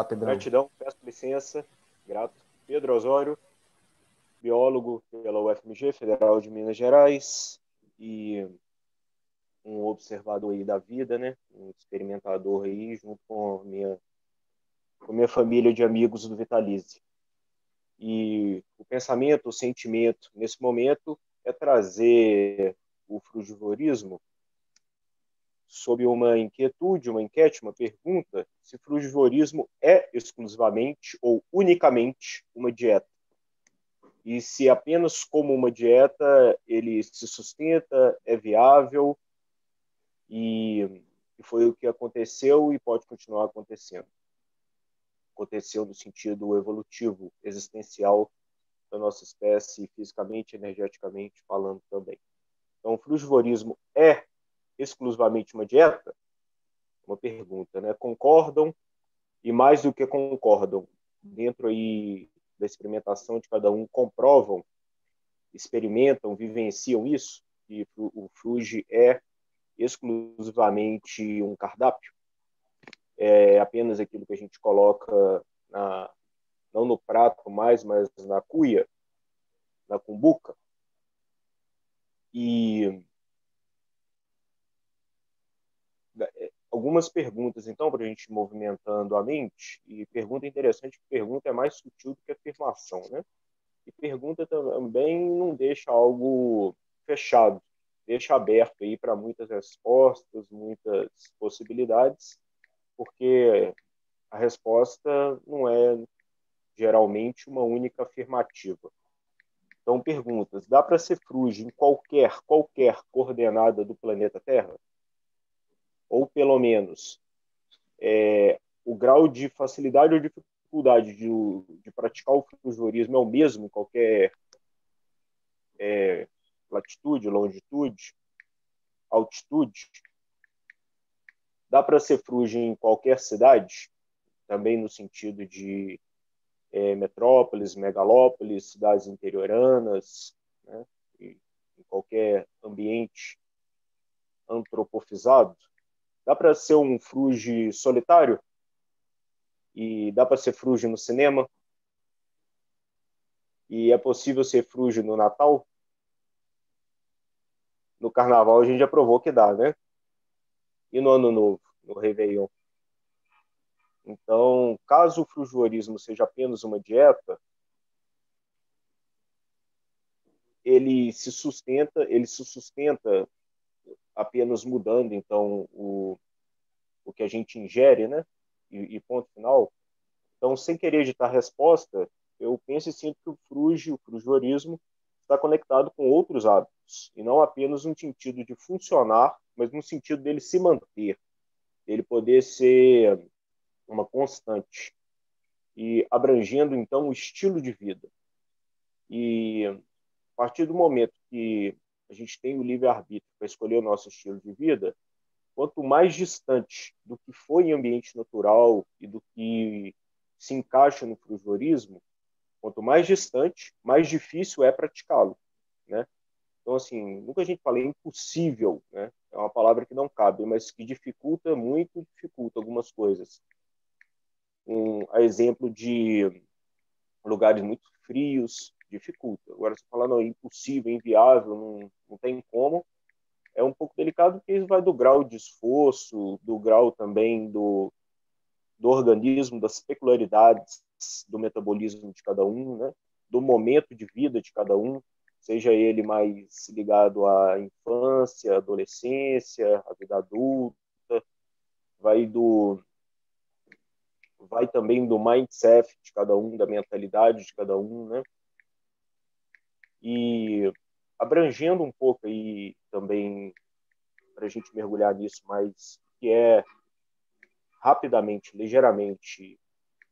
Fala, Pedrão. Gratidão, peço licença, grato. Pedro Osório, biólogo pela UFMG, Federal de Minas Gerais, e um observador aí da vida, né? Um experimentador aí, junto com minha família de amigos do Vitalize. E o pensamento, o sentimento, nesse momento, é trazer o frugivorismo sob uma inquietude, uma enquete, uma pergunta, se frugivorismo é exclusivamente ou unicamente uma dieta. E se apenas como uma dieta ele se sustenta, é viável, e foi o que aconteceu e pode continuar acontecendo. Aconteceu no sentido evolutivo, existencial da nossa espécie, fisicamente, energeticamente falando também. Então, o frugivorismo é exclusivamente uma dieta? Uma pergunta, né? Concordam, e mais do que concordam, dentro aí da experimentação de cada um, comprovam, experimentam, vivenciam isso, que o frugi é exclusivamente um cardápio, é apenas aquilo que a gente coloca não no prato mais, mas na cuia, na cumbuca. E algumas perguntas, então, para a gente ir movimentando a mente, e pergunta interessante, que pergunta é mais sutil do que afirmação, né? E pergunta também não deixa algo fechado, deixa aberto aí para muitas respostas, muitas possibilidades, porque a resposta não é geralmente uma única afirmativa. Então, perguntas: dá para ser fruge em qualquer coordenada do planeta Terra? Ou, pelo menos, o grau de facilidade ou dificuldade de praticar o frugivorismo é o mesmo em qualquer latitude, longitude, altitude? Dá para ser fruge em qualquer cidade? Também no sentido de metrópoles, megalópolis, cidades interioranas, né? E em qualquer ambiente antropofizado. Dá para ser um fruge solitário? E dá para ser fruge no cinema? E é possível ser fruge no Natal? No Carnaval a gente já provou que dá, né? E no Ano Novo, no Réveillon? Então, caso o frugivorismo seja apenas uma dieta, ele se sustenta apenas mudando, então, o que a gente ingere, né? E ponto final. Então, sem querer editar a resposta, eu penso e sinto que o frugivorismo, está conectado com outros hábitos, e não apenas no sentido de funcionar, mas no sentido dele se manter, ele poder ser uma constante, e abrangendo, então, o estilo de vida. E a partir do momento que a gente tem o livre-arbítrio para escolher o nosso estilo de vida, quanto mais distante do que foi em ambiente natural e do que se encaixa no frugivorismo, quanto mais distante, mais difícil é praticá-lo, né? Então, assim, nunca a gente fala é impossível, né? É uma palavra que não cabe, mas que dificulta muito, dificulta algumas coisas. A exemplo de lugares muito frios, dificulta. Agora, se falar, não, é impossível, é inviável, não tem como, é um pouco delicado, porque isso vai do grau de esforço, do grau também do organismo, das peculiaridades do metabolismo de cada um, né? Do momento de vida de cada um, seja ele mais ligado à infância, adolescência, à vida adulta, vai vai também do mindset de cada um, da mentalidade de cada um, né? E abrangendo um pouco aí também, para a gente mergulhar nisso, mas que é rapidamente, ligeiramente,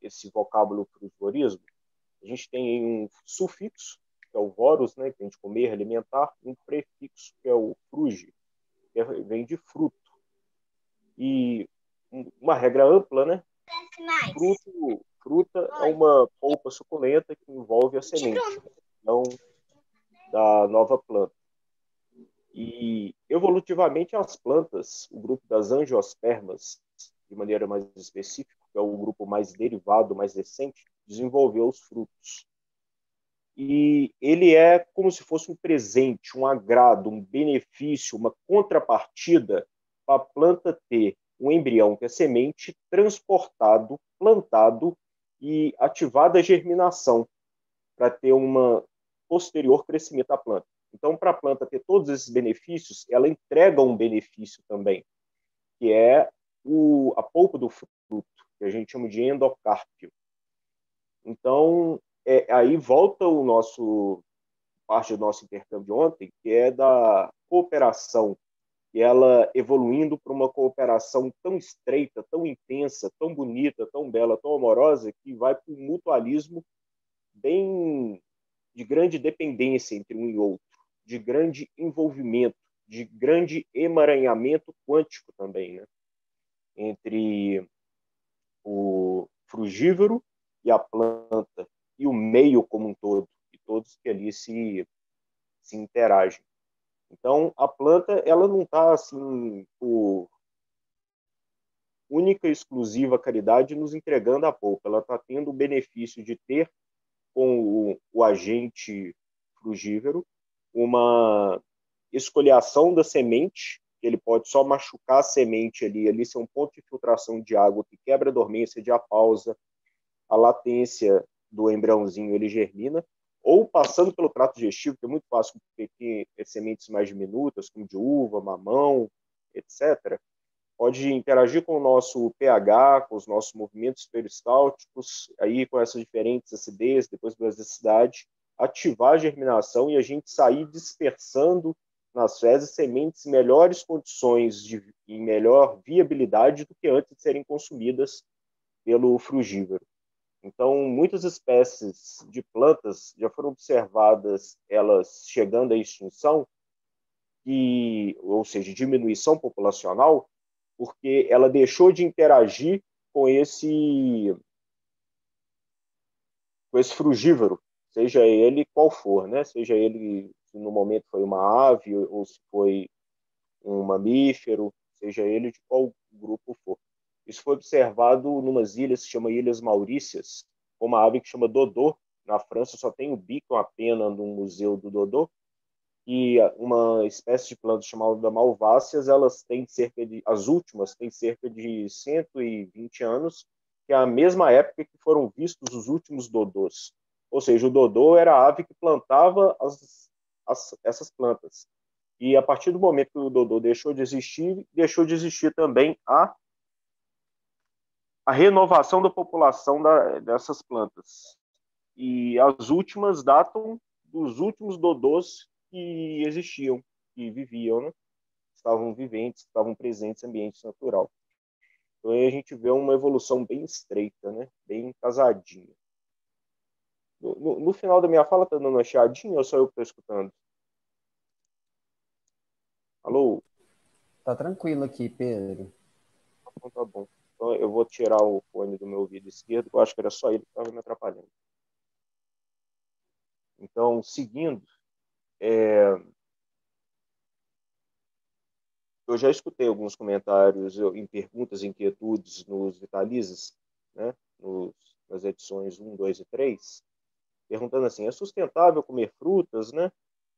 esse vocábulo frugivorismo, a gente tem um sufixo, que é o voros, né, que a gente comer, alimentar, um prefixo, que é o frugi, que vem de fruto. E uma regra ampla, né? Fruta é uma polpa suculenta que envolve a semente, não da nova planta. E evolutivamente as plantas, o grupo das angiospermas, de maneira mais específica, que é o grupo mais derivado, mais recente, desenvolveu os frutos. E ele é como se fosse um presente, um agrado, um benefício, uma contrapartida para a planta ter um embrião, que é semente, transportado, plantado e ativada a germinação, para ter um posterior crescimento da planta. Então, para a planta ter todos esses benefícios, ela entrega um benefício também, que é a polpa do fruto, que a gente chama de endocárpio. Então, aí volta parte do nosso intercâmbio de ontem, que é da cooperação, e ela evoluindo para uma cooperação tão estreita, tão intensa, tão bonita, tão bela, tão amorosa, que vai para um mutualismo bem de grande dependência entre um e outro, de grande envolvimento, de grande emaranhamento quântico também, né? Entre o frugívoro e a planta, e o meio como um todo, e todos que ali se interagem. Então, a planta, ela não está, assim, por única e exclusiva caridade nos entregando a polpa, ela está tendo o benefício de ter com o agente frugívoro uma escoliação da semente, que ele pode só machucar a semente ali ser um ponto de filtração de água que quebra a dormência, diapausa, a latência do embriãozinho, ele germina, ou passando pelo trato digestivo, que é muito fácil, porque tem sementes mais diminutas, como de uva, mamão, etc., pode interagir com o nosso pH, com os nossos movimentos peristálticos, aí com essas diferentes acidez, depois da basicidade, ativar a germinação e a gente sair dispersando nas fezes sementes em melhores condições e melhor viabilidade do que antes de serem consumidas pelo frugívoro. Então, muitas espécies de plantas já foram observadas, elas chegando à extinção, ou seja, diminuição populacional, porque ela deixou de interagir com esse frugívoro, seja ele qual for, né? Seja ele, se no momento foi uma ave ou se foi um mamífero, seja ele de qual grupo for. Isso foi observado em umas ilhas que se chama Ilhas Maurícias, uma ave que chama dodô. Na França só tem o bico, uma pena no museu do dodô, e uma espécie de planta chamada malváceas, as últimas têm cerca de 120 anos, que é a mesma época que foram vistos os últimos dodôs. Ou seja, o dodô era a ave que plantava essas plantas. E a partir do momento que o dodô deixou de existir também a renovação da população dessas plantas. E as últimas datam dos últimos dodôs que existiam, que viviam, né? Estavam viventes, estavam presentes em ambiente natural. Então aí a gente vê uma evolução bem estreita, né? Bem casadinha. No final da minha fala, tá dando uma chiadinha ou só eu que estou escutando? Alô? Tá tranquilo aqui, Pedro. Então tá bom. Então eu vou tirar o fone do meu ouvido esquerdo, eu acho que era só ele que estava me atrapalhando. Então, seguindo, eu já escutei alguns comentários em perguntas, inquietudes nos Vitalizes, né, nas edições 1, 2 e 3, perguntando assim, é sustentável comer frutas, né?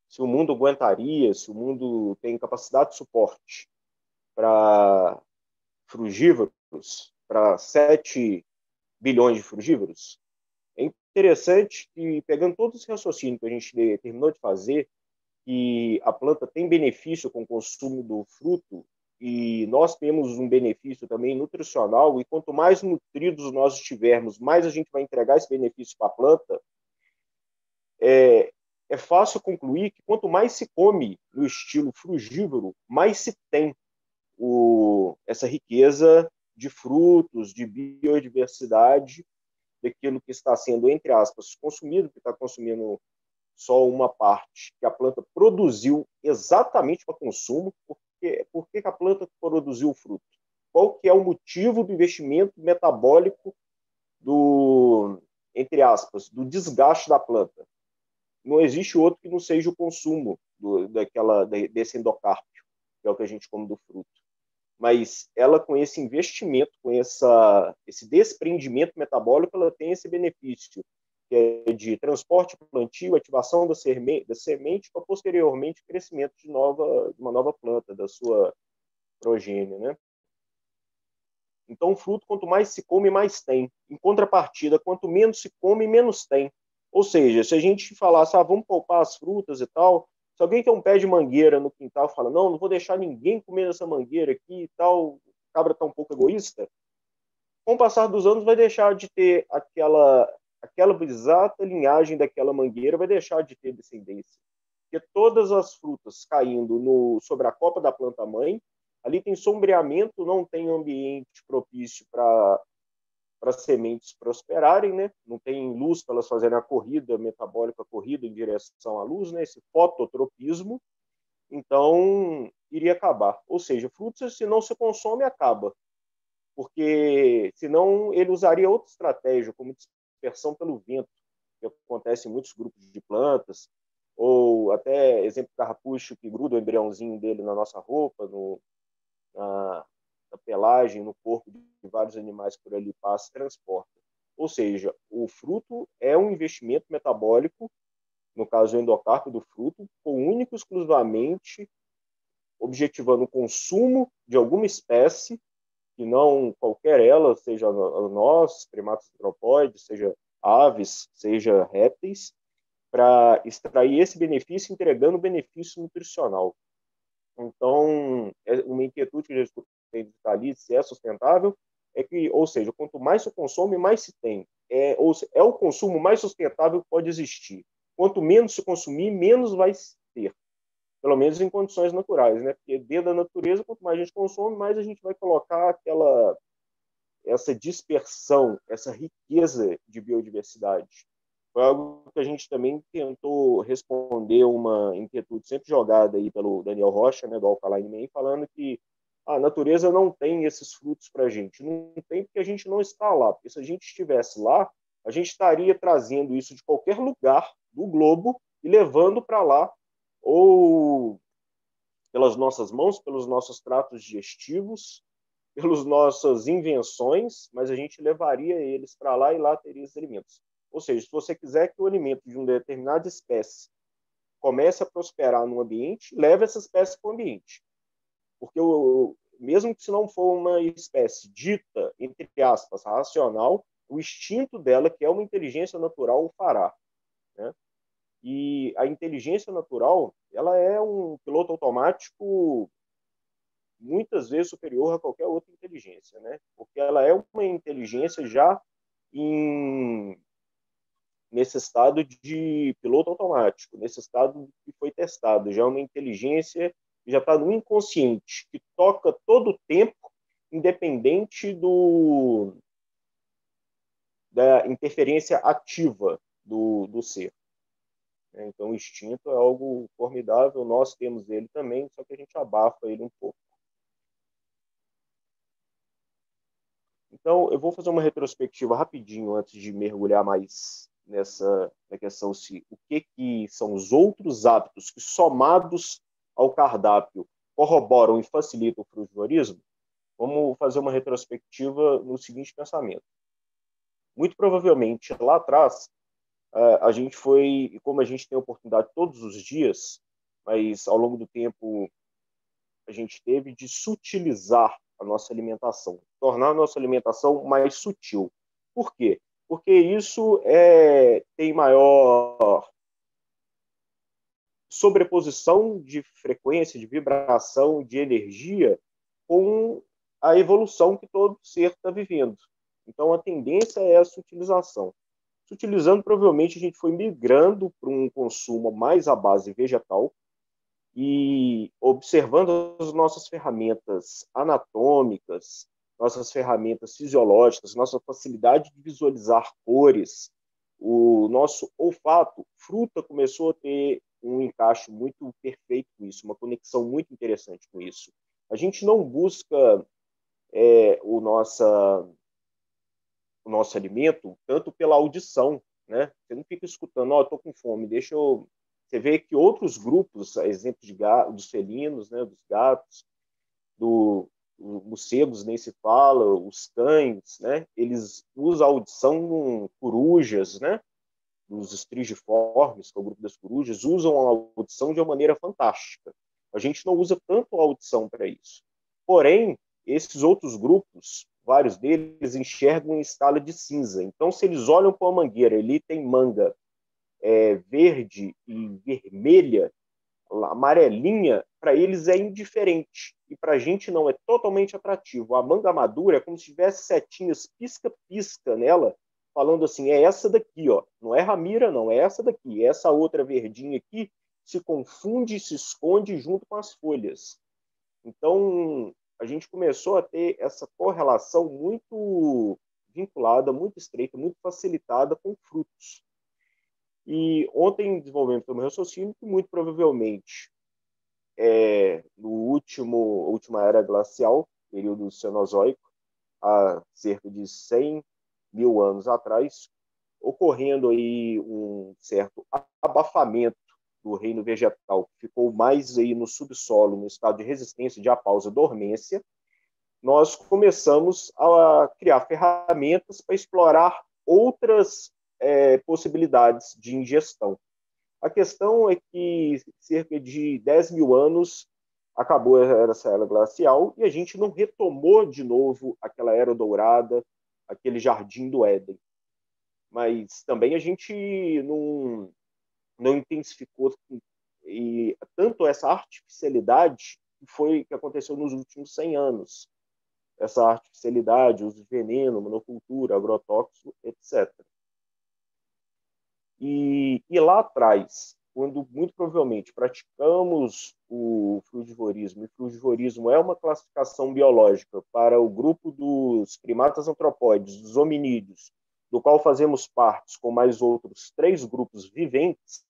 Se o mundo aguentaria, se o mundo tem capacidade de suporte para frugívoros, para 7 bilhões de frugívoros? É interessante que, pegando todo esse raciocínio que a gente terminou de fazer, que a planta tem benefício com o consumo do fruto e nós temos um benefício também nutricional, e quanto mais nutridos nós estivermos, mais a gente vai entregar esse benefício para a planta. É fácil concluir que quanto mais se come no estilo frugívoro, mais se tem essa riqueza de frutos, de biodiversidade, daquilo que está sendo, entre aspas, consumido, que está consumindo só uma parte que a planta produziu exatamente para consumo. Por que a planta produziu o fruto? Qual que é o motivo do investimento metabólico entre aspas, do desgaste da planta? Não existe outro que não seja o consumo desse endocárpio, que é o que a gente come do fruto. mas ela, com esse investimento, com esse desprendimento metabólico, ela tem esse benefício, que é de transporte, plantio, ativação da semente para, posteriormente, crescimento de uma nova planta, da sua progênie, né? Então, o fruto, quanto mais se come, mais tem. Em contrapartida, quanto menos se come, menos tem. Ou seja, se a gente falasse, vamos poupar as frutas e tal, se alguém tem um pé de mangueira no quintal e fala, não vou deixar ninguém comer essa mangueira aqui e tal, o cabra está um pouco egoísta, com o passar dos anos vai deixar de ter aquela exata linhagem daquela mangueira, vai deixar de ter descendência. Porque todas as frutas caindo sobre a copa da planta-mãe, ali tem sombreamento, não tem ambiente propício para as sementes prosperarem, né? Não tem luz para elas fazerem a corrida metabólica, a corrida em direção à luz, né? Esse fototropismo, então iria acabar. Ou seja, frutas, se não se consome, acaba. Porque senão ele usaria outra estratégia, como dispersão pelo vento, que acontece em muitos grupos de plantas, ou até exemplo carrapucho que gruda o embriãozinho dele na nossa roupa, na pelagem, no corpo de vários animais por ali passa e transporta. Ou seja, o fruto é um investimento metabólico, no caso o endocarpo do fruto, único e exclusivamente objetivando o consumo de alguma espécie, que não qualquer ela, seja nós, primatas antropóides, seja aves, seja répteis, para extrair esse benefício, entregando benefício nutricional. Então, uma inquietude que eu já escutei de ali, se é sustentável, é que, ou seja, quanto mais se consome, mais se tem. É o consumo mais sustentável que pode existir. Quanto menos se consumir, menos vai ter. Pelo menos em condições naturais, né? Porque dentro da natureza, quanto mais a gente consome, mais a gente vai colocar essa dispersão, essa riqueza de biodiversidade. Foi algo que a gente também tentou responder uma inquietude sempre jogada aí pelo Daniel Rocha, né, do Alkaline Man, falando que a natureza não tem esses frutos para a gente. Não tem porque a gente não está lá. Porque se a gente estivesse lá, a gente estaria trazendo isso de qualquer lugar do globo e levando para lá, ou pelas nossas mãos, pelos nossos tratos digestivos, pelas nossas invenções, mas a gente levaria eles para lá e lá teria os alimentos. Ou seja, se você quiser que o alimento de uma determinada espécie comece a prosperar no ambiente, leve essa espécie para o ambiente. Porque mesmo que se não for uma espécie dita, entre aspas, racional, o instinto dela, que é uma inteligência natural, o fará. Né? E a inteligência natural, ela é um piloto automático muitas vezes superior a qualquer outra inteligência, né? Porque ela é uma inteligência já nesse estado de piloto automático, nesse estado que foi testado, já é uma inteligência que já está no inconsciente, que toca todo o tempo, independente da interferência ativa do ser. Então, o instinto é algo formidável, nós temos ele também, só que a gente abafa ele um pouco. Então, eu vou fazer uma retrospectiva rapidinho antes de mergulhar mais na questão se o que são os outros hábitos que, somados ao cardápio, corroboram e facilitam o frugivalismo. Vamos fazer uma retrospectiva no seguinte pensamento. Muito provavelmente, lá atrás, a gente foi, como a gente tem oportunidade todos os dias, mas ao longo do tempo a gente teve de sutilizar a nossa alimentação, tornar a nossa alimentação mais sutil. Por quê? Porque isso tem maior sobreposição de frequência, de vibração, de energia com a evolução que todo ser está vivendo. Então, a tendência é a sutilização. Sutilizando, provavelmente, a gente foi migrando para um consumo mais à base vegetal, e observando as nossas ferramentas anatômicas, nossas ferramentas fisiológicas, nossa facilidade de visualizar cores, o nosso olfato, fruta começou a ter um encaixe muito perfeito com isso, uma conexão muito interessante com isso. A gente não busca o nosso alimento tanto pela audição, né? Você não fica escutando, estou com fome, deixa eu... Você vê que outros grupos, exemplos dos felinos, né, dos gatos, os morcegos nem se fala, os cães, né? Eles usam a audição, corujas, né? Os estrigiformes, que é o grupo das corujas, usam a audição de uma maneira fantástica. A gente não usa tanto a audição para isso. Porém, esses outros grupos, vários deles, enxergam em escala de cinza. Então, se eles olham para uma mangueira, ali tem manga verde e vermelha, amarelinha, para eles é indiferente. E para a gente não é totalmente atrativo. A manga madura é como se tivesse setinhas pisca-pisca nela, falando assim, é essa daqui, ó. Não é ramira, não, é essa daqui. Essa outra verdinha aqui se confunde, se esconde junto com as folhas. Então, a gente começou a ter essa correlação muito vinculada, muito estreita, muito facilitada com frutos. E ontem desenvolvemos um raciocínio que muito provavelmente no última era glacial, período cenozoico, há cerca de 100 mil anos atrás, ocorrendo aí um certo abafamento do reino vegetal, que ficou mais aí no subsolo, no estado de resistência, de apausa, dormência, nós começamos a criar ferramentas para explorar outras possibilidades de ingestão. A questão é que cerca de 10 mil anos acabou essa era glacial e a gente não retomou de novo aquela era dourada, aquele jardim do Éden. Mas também a gente não intensificou e tanto essa artificialidade que aconteceu nos últimos 100 anos. Essa artificialidade, uso de veneno, monocultura, agrotóxico, etc. E lá atrás, quando muito provavelmente praticamos o frugivorismo, e frugivorismo é uma classificação biológica para o grupo dos primatas antropóides, dos hominídeos, do qual fazemos parte com mais outros 3 grupos viventes,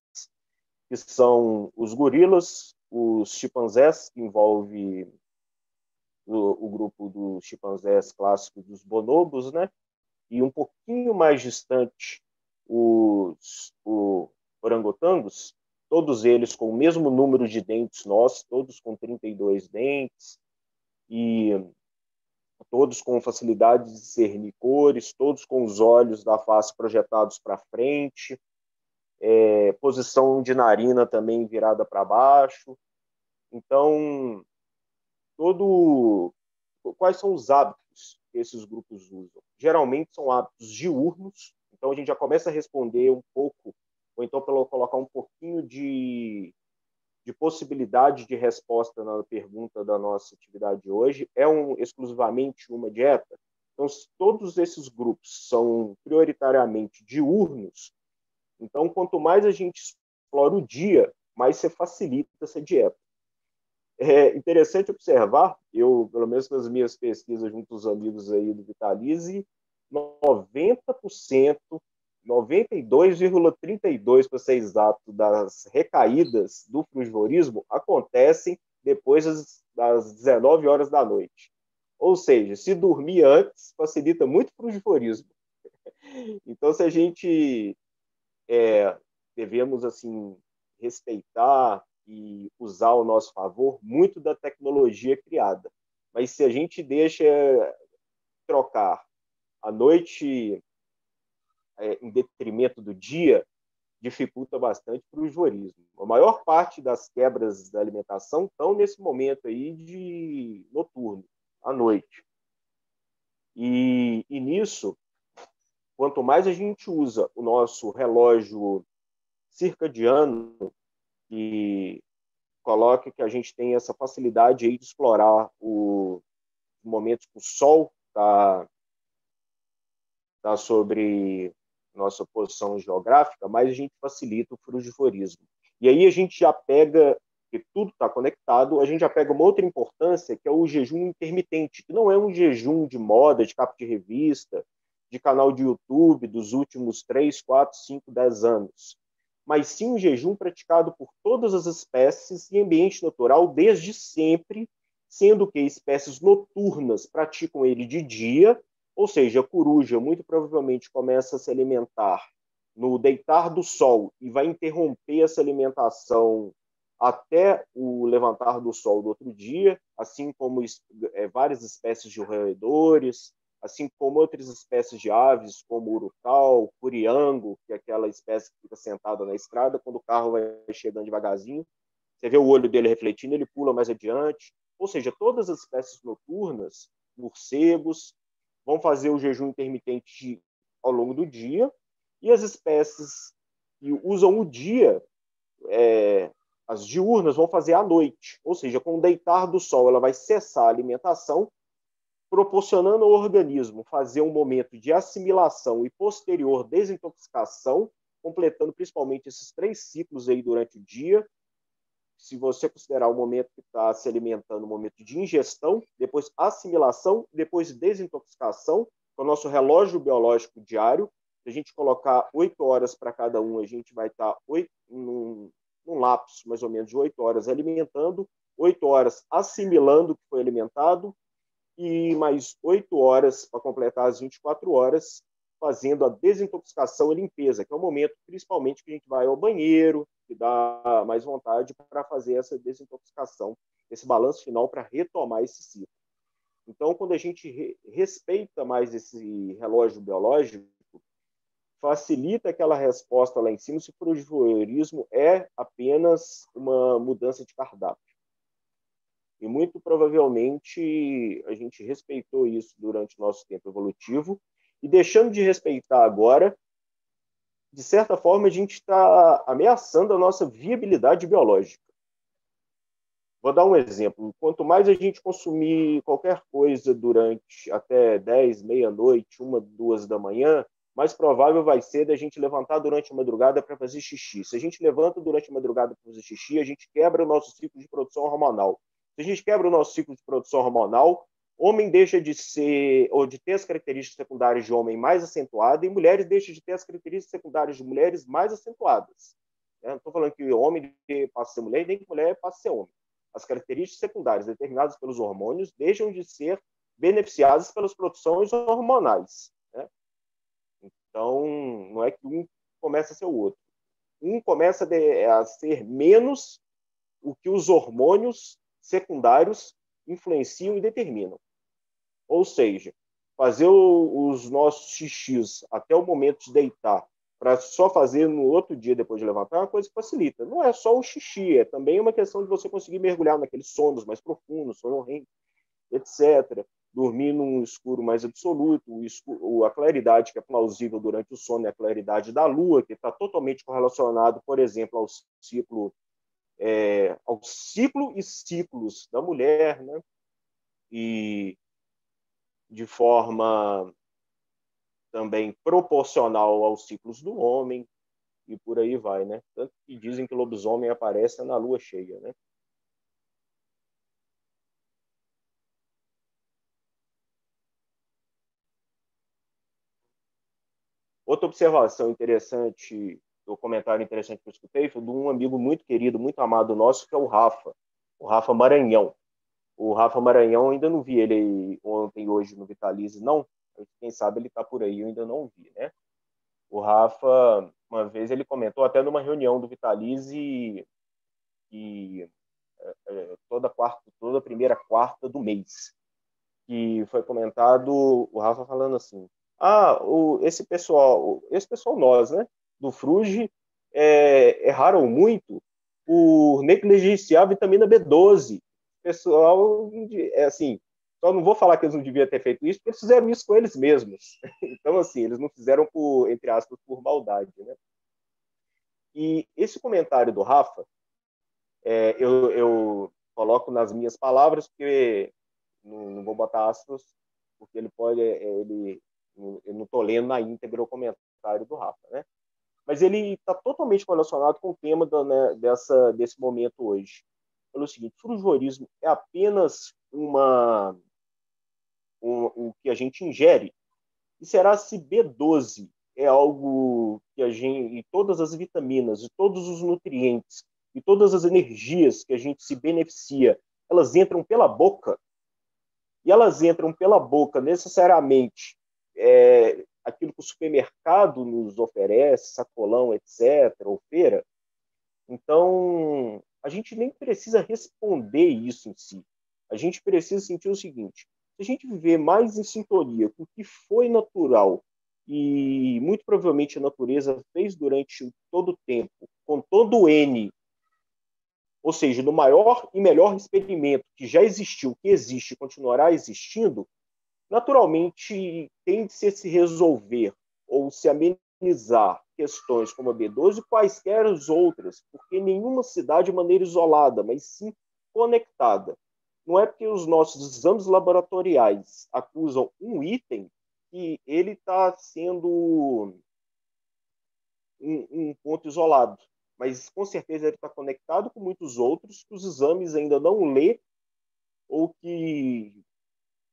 que são os gorilas, os chimpanzés, que envolve o grupo dos chimpanzés clássicos dos bonobos, né? E um pouquinho mais distante, os orangotangos, todos eles com o mesmo número de dentes nossos, todos com 32 dentes, e todos com facilidade de discernir cores, todos com os olhos da face projetados para frente, posição de narina também virada para baixo. Então, quais são os hábitos que esses grupos usam? Geralmente são hábitos diurnos, então a gente já começa a responder um pouco, ou então pelo colocar um pouquinho de possibilidade de resposta na pergunta da nossa atividade de hoje. É exclusivamente uma dieta? Então, se todos esses grupos são prioritariamente diurnos, então quanto mais a gente explora o dia, mais você facilita essa dieta. É interessante observar, eu, pelo menos nas minhas pesquisas junto aos amigos aí do Vitalize, 90%, 92,32% para ser exato, das recaídas do frugivorismo acontecem depois das 19 horas da noite. Ou seja, se dormir antes, facilita muito o frugivorismo. Então, se a gente devemos assim respeitar e usar ao nosso favor muito da tecnologia criada. Mas se a gente deixa trocar a noite em detrimento do dia, dificulta bastante para o frugivorismo. A maior parte das quebras da alimentação estão nesse momento aí de noturno, à noite. E nisso, quanto mais a gente usa o nosso relógio circadiano, que coloca que a gente tem essa facilidade aí de explorar os momentos que o sol está sobre nossa posição geográfica, mais a gente facilita o frugivorismo. E aí a gente já pega, que tudo está conectado, a gente já pega uma outra importância, que é o jejum intermitente, que não é um jejum de moda, de capa de revista, de canal de YouTube dos últimos 3, 4, 5, 10 anos, mas sim um jejum praticado por todas as espécies em ambiente natural desde sempre, sendo que espécies noturnas praticam ele de dia, ou seja, a coruja muito provavelmente começa a se alimentar no deitar do sol e vai interromper essa alimentação até o levantar do sol do outro dia, assim como várias espécies de roedores, assim como outras espécies de aves, como o urucal, curiango, que é aquela espécie que fica sentada na estrada, quando o carro vai chegando devagarzinho, você vê o olho dele refletindo, ele pula mais adiante. Ou seja, todas as espécies noturnas, morcegos, vão fazer o jejum intermitente ao longo do dia, e as espécies que usam o dia, as diurnas, vão fazer à noite. Ou seja, com o deitar do sol, ela vai cessar a alimentação, proporcionando ao organismo fazer um momento de assimilação e posterior desintoxicação, completando principalmente esses 3 ciclos aí durante o dia. Se você considerar o momento que está se alimentando, o momento de ingestão, depois assimilação, depois desintoxicação, que é o nosso relógio biológico diário. Se a gente colocar 8 horas para cada um, a gente vai estar num lapso mais ou menos de 8 horas alimentando, 8 horas assimilando o que foi alimentado, e mais 8 horas para completar as 24 horas, fazendo a desintoxicação e limpeza, que é o momento, principalmente, que a gente vai ao banheiro, que dá mais vontade para fazer essa desintoxicação, esse balanço final para retomar esse ciclo. Então, quando a gente respeita mais esse relógio biológico, facilita aquela resposta lá em cima se o frugivorianismo é apenas uma mudança de cardápio. E muito provavelmente a gente respeitou isso durante o nosso tempo evolutivo, e deixando de respeitar agora, de certa forma, a gente está ameaçando a nossa viabilidade biológica. Vou dar um exemplo. Quanto mais a gente consumir qualquer coisa durante até 10, meia-noite, 1, 2 da manhã, mais provável vai ser da gente levantar durante a madrugada para fazer xixi. Se a gente levanta durante a madrugada para fazer xixi, a gente quebra o nosso ciclo de produção hormonal. Se a gente quebra o nosso ciclo de produção hormonal, homem deixa de ser, ou de ter as características secundárias de homem mais acentuadas, e mulheres deixam de ter as características secundárias de mulheres mais acentuadas. Não estou falando que homem passa a ser mulher, nem que mulher passa a ser homem. As características secundárias determinadas pelos hormônios deixam de ser beneficiadas pelas produções hormonais. Né? Então, não é que um começa a ser o outro. Um começa a ser menos o que os hormônios secundários influenciam e determinam. Ou seja, fazer os nossos xixis até o momento de deitar, para só fazer no outro dia depois de levantar, é uma coisa que facilita. Não é só o xixi, é também uma questão de você conseguir mergulhar naqueles sonos mais profundos, sono REM, etc. Dormir num escuro mais absoluto, a claridade que é plausível durante o sono é a claridade da lua, que está totalmente correlacionado, por exemplo, ao ciclo e ciclos da mulher, né? E de forma também proporcional aos ciclos do homem, e por aí vai, né? Tanto que dizem que lobisomem aparece na lua cheia, né? Outra observação interessante, o comentário interessante que eu escutei, foi de um amigo muito querido, muito amado nosso, que é o Rafa Maranhão. O Rafa Maranhão, ainda não vi ele ontem, hoje no Vitalize, não. Quem sabe ele está por aí, eu ainda não vi, né? O Rafa, uma vez, ele comentou até numa reunião do Vitalize, e toda primeira quarta do mês, que foi comentado o Rafa falando assim: esse pessoal nós, né, do Fruge, erraram muito por negligenciar a vitamina B12. Pessoal, assim, só não vou falar que eles não deviam ter feito isso, porque eles fizeram isso com eles mesmos. Então, assim, eles não fizeram por, entre aspas, por maldade, né? E esse comentário do Rafa, eu coloco nas minhas palavras, porque não vou botar aspas, porque ele pode, eu não estou lendo na íntegra o comentário do Rafa, né? Mas ele está totalmente relacionado com o tema né, desse momento hoje. Pelo seguinte: frugivorismo é apenas o que a gente ingere? E será se B12 é algo que a gente, e todas as vitaminas, e todos os nutrientes, e todas as energias que a gente se beneficia, elas entram pela boca? E elas entram pela boca necessariamente aquilo que o supermercado nos oferece, sacolão, etc., ou feira? Então, a gente nem precisa responder isso em si. A gente precisa sentir o seguinte: se a gente viver mais em sintonia com o que foi natural e muito provavelmente a natureza fez durante todo o tempo, com todo o N, ou seja, no maior e melhor experimento que já existiu, que existe e continuará existindo, naturalmente tende-se a se resolver ou se amenizar questões como a B12 e quaisquer outras, porque nenhuma se dá de maneira isolada, mas sim conectada. Não é porque os nossos exames laboratoriais acusam um item que ele está sendo um ponto isolado, mas com certeza ele está conectado com muitos outros que os exames ainda não lê ou que,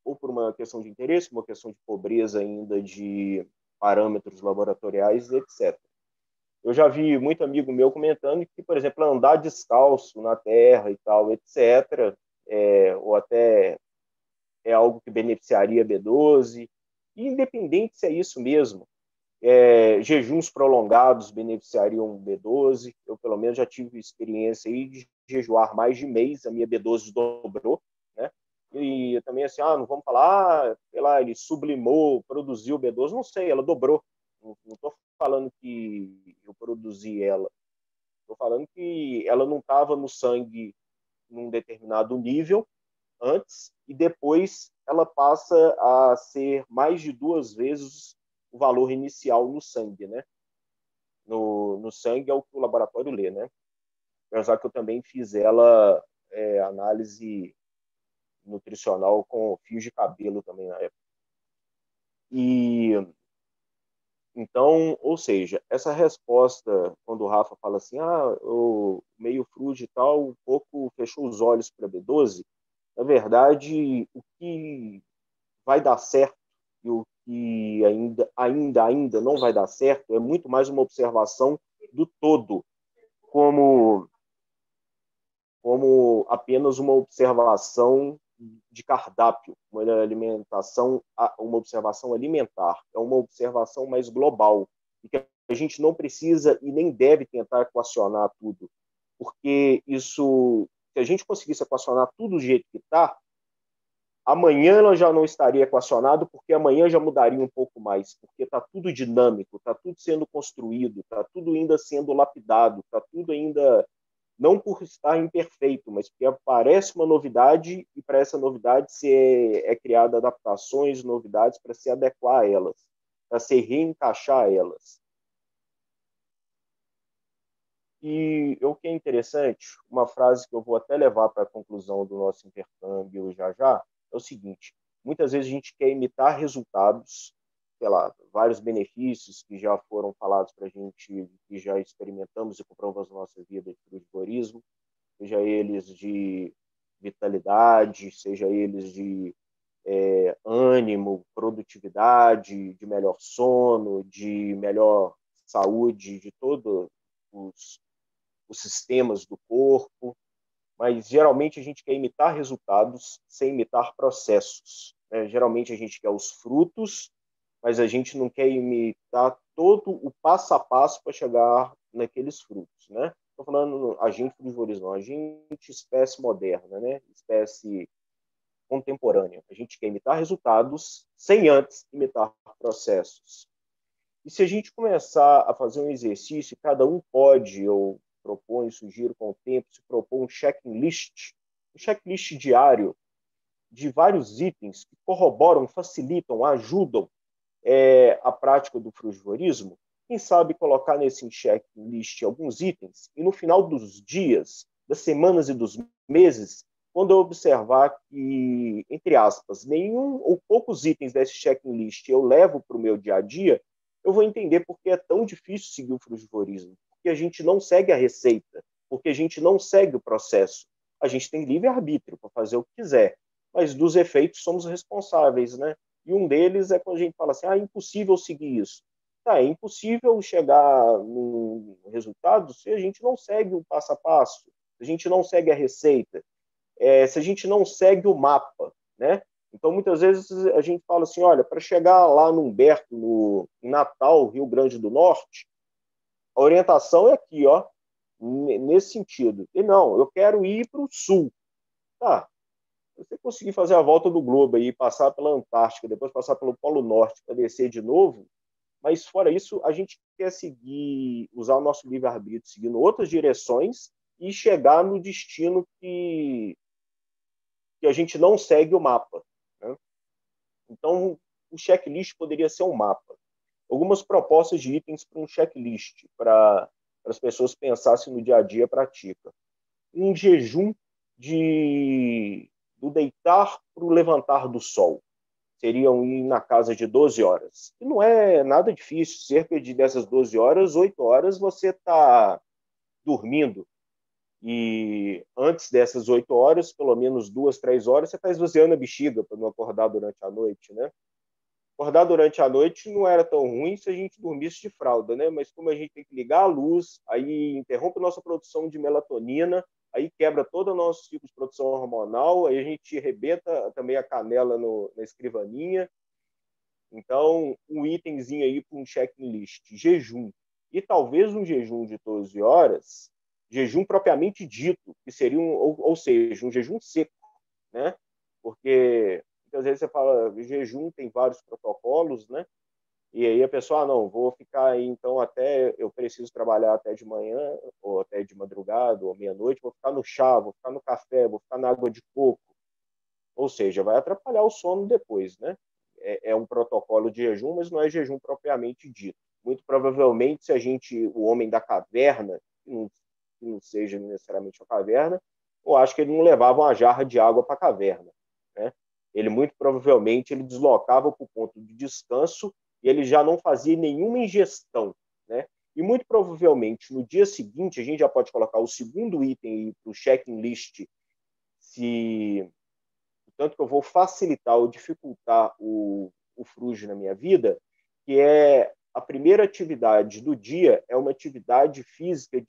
ou por uma questão de interesse, uma questão de pobreza ainda de parâmetros laboratoriais, etc. Eu já vi muito amigo meu comentando que, por exemplo, andar descalço na terra e tal, etc., ou até é algo que beneficiaria a B12, e independente se é isso mesmo, jejuns prolongados beneficiariam B12. Eu, pelo menos, já tive experiência aí de jejuar mais de mês, a minha B12 dobrou, né? E também assim, não vamos falar, sei lá, ele sublimou, produziu B12, não sei, ela dobrou. Não estou falando que eu produzi ela, estou falando que ela não estava no sangue num determinado nível antes e depois ela passa a ser mais de 2 vezes o valor inicial no sangue, né? No sangue é o que o laboratório lê, né? Apesar que eu também fiz ela análise nutricional com fios de cabelo também na época. E então, ou seja, essa resposta, quando o Rafa fala assim, o meio frude e tal, um pouco fechou os olhos para B12, na verdade, o que vai dar certo e o que ainda não vai dar certo é muito mais uma observação do todo, como apenas uma observação de cardápio, uma observação alimentar, é uma observação mais global, e que a gente não precisa e nem deve tentar equacionar tudo, porque isso, se a gente conseguisse equacionar tudo do jeito que está, amanhã ela já não estaria equacionado, porque amanhã já mudaria um pouco mais, porque está tudo dinâmico, está tudo sendo construído, está tudo ainda sendo lapidado, está tudo ainda, não por estar imperfeito, mas porque aparece uma novidade e para essa novidade criada adaptações, novidades para se adequar a elas, para se reencaixar a elas. E o que é interessante, uma frase que eu vou até levar para a conclusão do nosso intercâmbio já, é o seguinte: muitas vezes a gente quer imitar resultados, sei lá, vários benefícios que já foram falados para a gente, que já experimentamos e comprovamos na nossa vida de frugivorismo, seja eles de vitalidade, seja eles de ânimo, produtividade, de melhor sono, de melhor saúde, de todos os sistemas do corpo, mas geralmente a gente quer imitar resultados sem imitar processos, né? Geralmente a gente quer os frutos, mas a gente não quer imitar todo o passo a passo para chegar naqueles frutos, né? Estou falando agente frugivorista, não, agente espécie moderna, né? Espécie contemporânea. A gente quer imitar resultados sem antes imitar processos. E se a gente começar a fazer um exercício, cada um pode, eu proponho, sugiro com o tempo, se propor um checklist diário de vários itens que corroboram, facilitam, ajudam a prática do frugivorismo, quem sabe colocar nesse checklist alguns itens e no final dos dias, das semanas e dos meses, quando eu observar que, entre aspas, nenhum ou poucos itens desse checklist eu levo para o meu dia a dia, eu vou entender por que é tão difícil seguir o frugivorismo. Porque a gente não segue a receita, porque a gente não segue o processo. A gente tem livre-arbítrio para fazer o que quiser, mas dos efeitos somos responsáveis, né? E um deles é quando a gente fala assim, é impossível seguir isso. É impossível chegar no resultado se a gente não segue o passo a passo, se a gente não segue a receita, se a gente não segue o mapa, né? Então, muitas vezes a gente fala assim, olha, para chegar lá no Humberto, em Natal, Rio Grande do Norte, a orientação é aqui, ó. nesse sentido. E não, eu quero ir para o sul. Tá, se você conseguir fazer a volta do globo aí, passar pela Antártica, depois passar pelo Polo Norte para descer de novo, mas fora isso, a gente quer seguir, usar o nosso livre-arbítrio seguindo outras direções e chegar no destino que a gente não segue o mapa, né? Então, o checklist poderia ser um mapa. Algumas propostas de itens para um checklist, para as pessoas pensassem no dia a dia, pratica. Um jejum do deitar para o levantar do sol. Seriam ir na casa de 12 horas. E não é nada difícil, cerca de dessas 12 horas, 8 horas você está dormindo. E antes dessas 8 horas, pelo menos 2, 3 horas, você está esvaziando a bexiga para não acordar durante a noite, né? Acordar durante a noite não era tão ruim se a gente dormisse de fralda, né? Mas como a gente tem que ligar a luz, aí interrompe a nossa produção de melatonina, aí quebra todo o nosso ciclo de produção hormonal, aí a gente arrebenta também a canela na escrivaninha. Então, um itemzinho aí para um checklist, jejum. E talvez um jejum de 12 horas, jejum propriamente dito, que seria ou seja, um jejum seco, né? Porque muitas vezes você fala, jejum tem vários protocolos, né? E aí a pessoa, não, vou ficar aí, então até, eu preciso trabalhar até de manhã, ou até de madrugada, ou meia-noite, vou ficar no chá, vou ficar no café, vou ficar na água de coco. Ou seja, vai atrapalhar o sono depois, né? É um protocolo de jejum, mas não é jejum propriamente dito. Muito provavelmente, se a gente, o homem da caverna, que não seja necessariamente uma caverna, eu acho que ele não levava uma jarra de água para a caverna, né? Ele muito provavelmente ele deslocava para o ponto de descanso e ele já não fazia nenhuma ingestão, né? E muito provavelmente no dia seguinte a gente já pode colocar o segundo item para o checklist, se tanto que eu vou facilitar ou dificultar o fruge na minha vida, que é a primeira atividade do dia é uma atividade física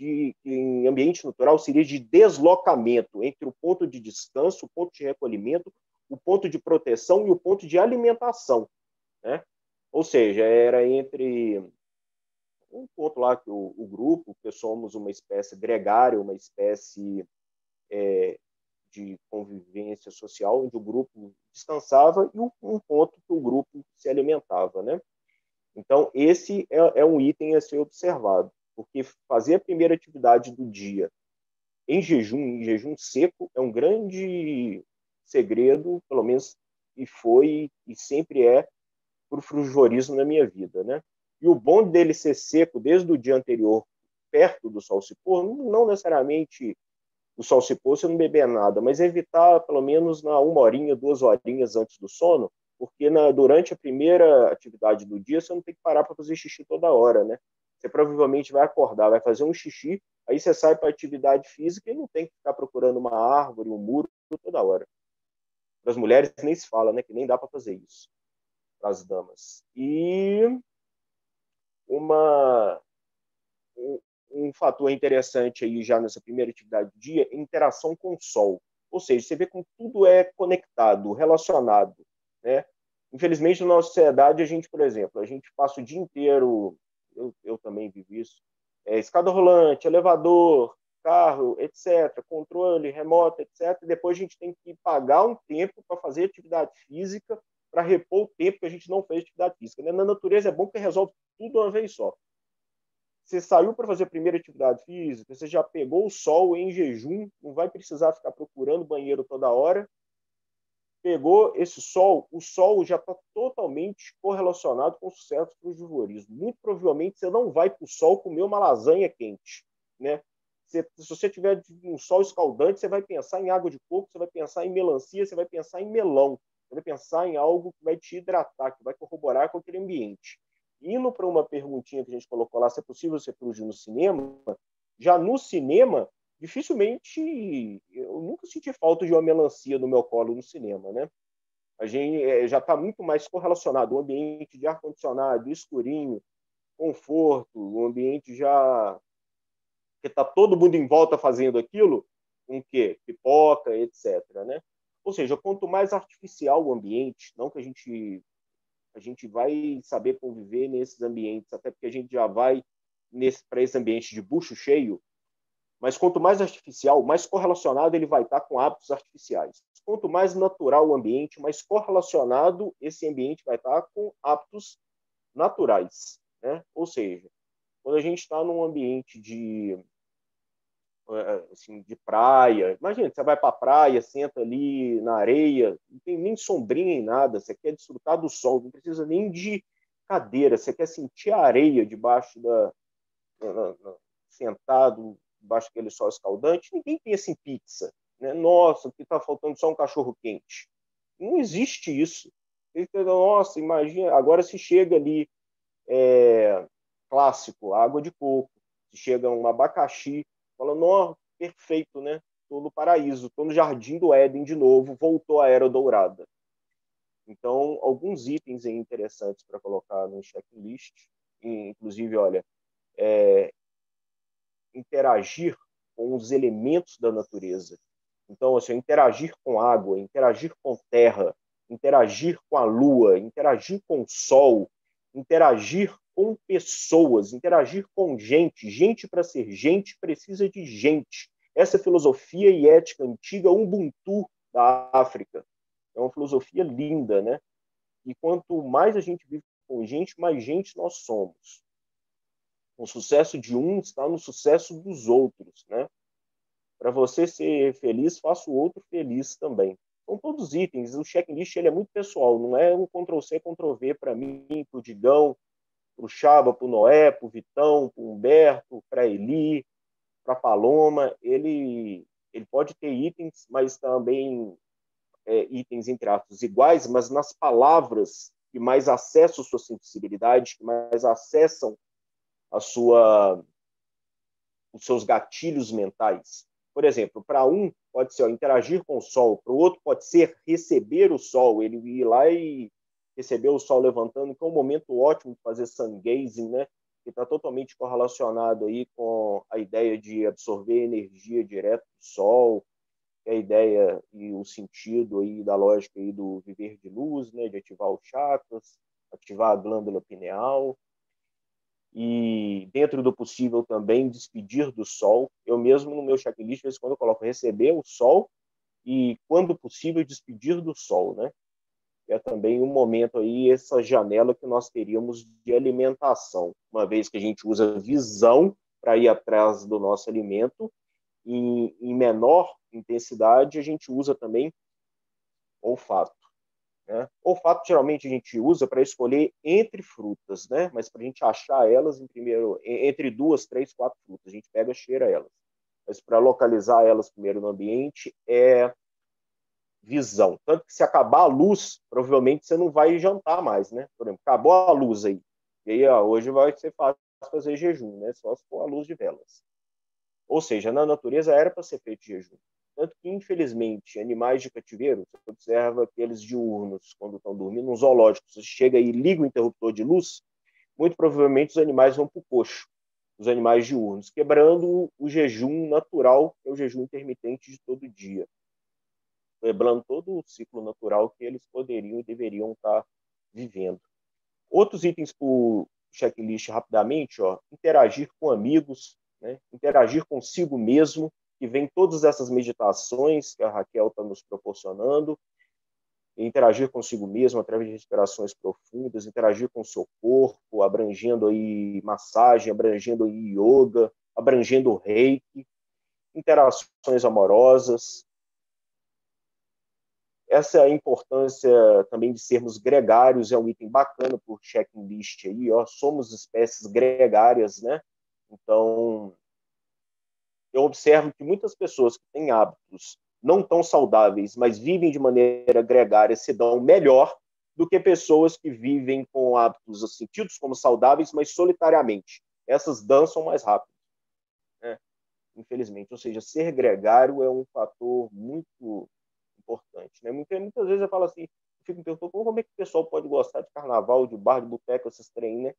em ambiente natural seria de deslocamento entre o ponto de descanso, o ponto de recolhimento, o ponto de proteção e o ponto de alimentação, né? Ou seja, era entre um ponto lá que o grupo, que somos uma espécie gregária, uma espécie de convivência social, onde o grupo descansava e um ponto que o grupo se alimentava, né? Então, esse é um item a ser observado, porque fazer a primeira atividade do dia em jejum seco, é um grande segredo, pelo menos e foi e sempre é para o frugivorismo na minha vida, né? E o bom dele ser seco desde o dia anterior, perto do sol se pôr, não necessariamente o sol se pôr, você não beber nada, mas evitar pelo menos na 1 horinha, 2 horinhas antes do sono, porque durante a primeira atividade do dia você não tem que parar para fazer xixi toda hora, né? Você provavelmente vai acordar, vai fazer um xixi, aí você sai para atividade física e não tem que ficar procurando uma árvore, um muro toda hora. Para as mulheres nem se fala, né? Que nem dá para fazer isso para as damas. E uma um fator interessante aí já nessa primeira atividade do dia é interação com o sol. Ou seja, você vê como tudo é conectado, relacionado, né? Infelizmente, na nossa sociedade, a gente, por exemplo, a gente passa o dia inteiro, eu também vivo isso, escada rolante, elevador, carro, etc., controle remoto, etc., e depois a gente tem que pagar um tempo para fazer atividade física, para repor o tempo que a gente não fez atividade física. Na natureza é bom que resolve tudo de uma vez só. Você saiu para fazer a primeira atividade física, você já pegou o sol em jejum, não vai precisar ficar procurando banheiro toda hora. Pegou esse sol, o sol já está totalmente correlacionado com o sucesso do frugivorismo. Muito provavelmente você não vai para o sol comer uma lasanha quente, né? Se você tiver um sol escaldante, você vai pensar em água de coco, você vai pensar em melancia, você vai pensar em melão, você vai pensar em algo que vai te hidratar, que vai corroborar com aquele ambiente. Indo para uma perguntinha que a gente colocou lá, se é possível ser frugir no cinema, já no cinema, dificilmente, eu nunca senti falta de uma melancia no meu colo no cinema, né? A gente já está muito mais correlacionado, o ambiente de ar-condicionado, escurinho, conforto, o ambiente já que está todo mundo em volta fazendo aquilo, com o quê? Pipoca, etc., né? Ou seja, quanto mais artificial o ambiente, não que a gente vai saber conviver nesses ambientes, até porque a gente já vai para esse ambiente de bucho cheio, Mas quanto mais artificial, mais correlacionado ele vai estar com hábitos artificiais. Quanto mais natural o ambiente, mais correlacionado esse ambiente vai estar com hábitos naturais, né? Ou seja, quando a gente está num ambiente assim, de praia, imagina, você vai para a praia, senta ali na areia, não tem nem sombrinha nem nada, você quer desfrutar do sol, não precisa nem de cadeira, você quer sentir a areia debaixo sentado debaixo daquele sol escaldante, ninguém pensa em pizza, né? Nossa, aqui está faltando só um cachorro quente. Não existe isso. Nossa, imagina, agora se chega ali, clássico, água de coco, se chega um abacaxi, fala, nossa, perfeito, né? Estou no paraíso, estou no Jardim do Éden de novo, voltou a Era Dourada. Então, alguns itens aí interessantes para colocar no checklist, inclusive, olha, interagir com os elementos da natureza. Então, assim, interagir com água, interagir com terra, interagir com a lua, interagir com o sol, interagir com pessoas, interagir com gente. Gente, para ser gente, precisa de gente. Essa filosofia e ética antiga Ubuntu da África é uma filosofia linda, né? E quanto mais a gente vive com gente, mais gente nós somos. O sucesso de um está no sucesso dos outros, né? Para você ser feliz, faça o outro feliz também. São todos itens. O checklist ele é muito pessoal, não é um Ctrl+C, Ctrl+V para mim, para o Digão, para o Chaba, para o Noé, para o Vitão, para o Humberto, para a Eli, para a Paloma. Ele pode ter itens, mas também itens, entre aspas, iguais, mas nas palavras que mais acessam sua sensibilidade, que mais acessam os seus gatilhos mentais. Por exemplo, para um pode ser interagir com o sol, para o outro pode ser receber o sol, ele ir lá e receber o sol levantando, que é um momento ótimo de fazer sun gazing, né? Que está totalmente correlacionado aí com a ideia de absorver energia direto do sol, a ideia e o sentido aí da lógica aí do viver de luz, né? De ativar os chakras, ativar a glândula pineal. E, dentro do possível, também despedir do sol. Eu mesmo, no meu checklist, quando eu coloco receber o sol e, quando possível, despedir do sol, né? É também um momento aí, essa janela que nós teríamos de alimentação, uma vez que a gente usa visão para ir atrás do nosso alimento, em menor intensidade, a gente usa também olfato. Né? Olfato geralmente a gente usa para escolher entre frutas, né? Mas para a gente achar elas entre 2, 3, 4 frutas, a gente pega, cheira elas. Mas para localizar elas primeiro no ambiente é visão. Tanto que se acabar a luz, provavelmente você não vai jantar mais, né? Por exemplo, acabou a luz aí. E aí, hoje vai ser fácil fazer jejum, né? Só se for a luz de velas. Ou seja, na natureza era para ser feito jejum. Tanto que, infelizmente, animais de cativeiro, você observa aqueles diurnos, quando estão dormindo, nos zoológicos, você chega e liga o interruptor de luz, muito provavelmente os animais vão para o coxo, os animais diurnos, quebrando o jejum natural, que é o jejum intermitente de todo dia. Quebrando todo o ciclo natural que eles poderiam e deveriam estar vivendo. Outros itens para o checklist rapidamente, interagir com amigos, né? Interagir consigo mesmo, que vem todas essas meditações que a Raquel está nos proporcionando, interagir consigo mesmo através de respirações profundas, interagir com o seu corpo, abrangendo aí massagem, abrangendo aí yoga, abrangendo reiki, interações amorosas. Essa é a importância também de sermos gregários, é um item bacana por checklist aí, somos espécies gregárias, né? Então, eu observo que muitas pessoas que têm hábitos não tão saudáveis, mas vivem de maneira gregária, se dão melhor do que pessoas que vivem com hábitos assim, tidos como saudáveis, mas solitariamente. Essas dançam mais rápido, né? Infelizmente. Ou seja, ser gregário é um fator muito importante, né? Muitas vezes eu falo assim, eu fico me perguntando como é que o pessoal pode gostar de carnaval, de bar, de boteco, esses trem, né?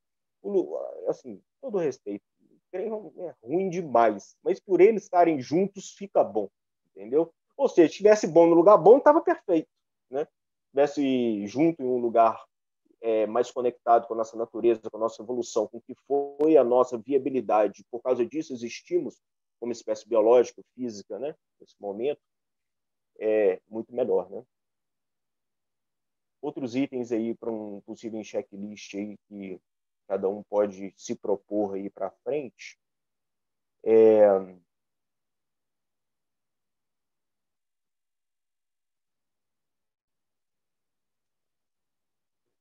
Assim, todo respeito, trem é ruim demais, mas por eles estarem juntos fica bom, entendeu? Ou seja, se estivesse bom no lugar bom, estava perfeito, né? Estivesse junto em um lugar mais conectado com a nossa natureza, com a nossa evolução, com o que foi a nossa viabilidade, por causa disso existimos, como espécie biológica, física, né, nesse momento, é muito melhor, né? Outros itens aí para um possível checklist aí que cada um pode se propor aí para frente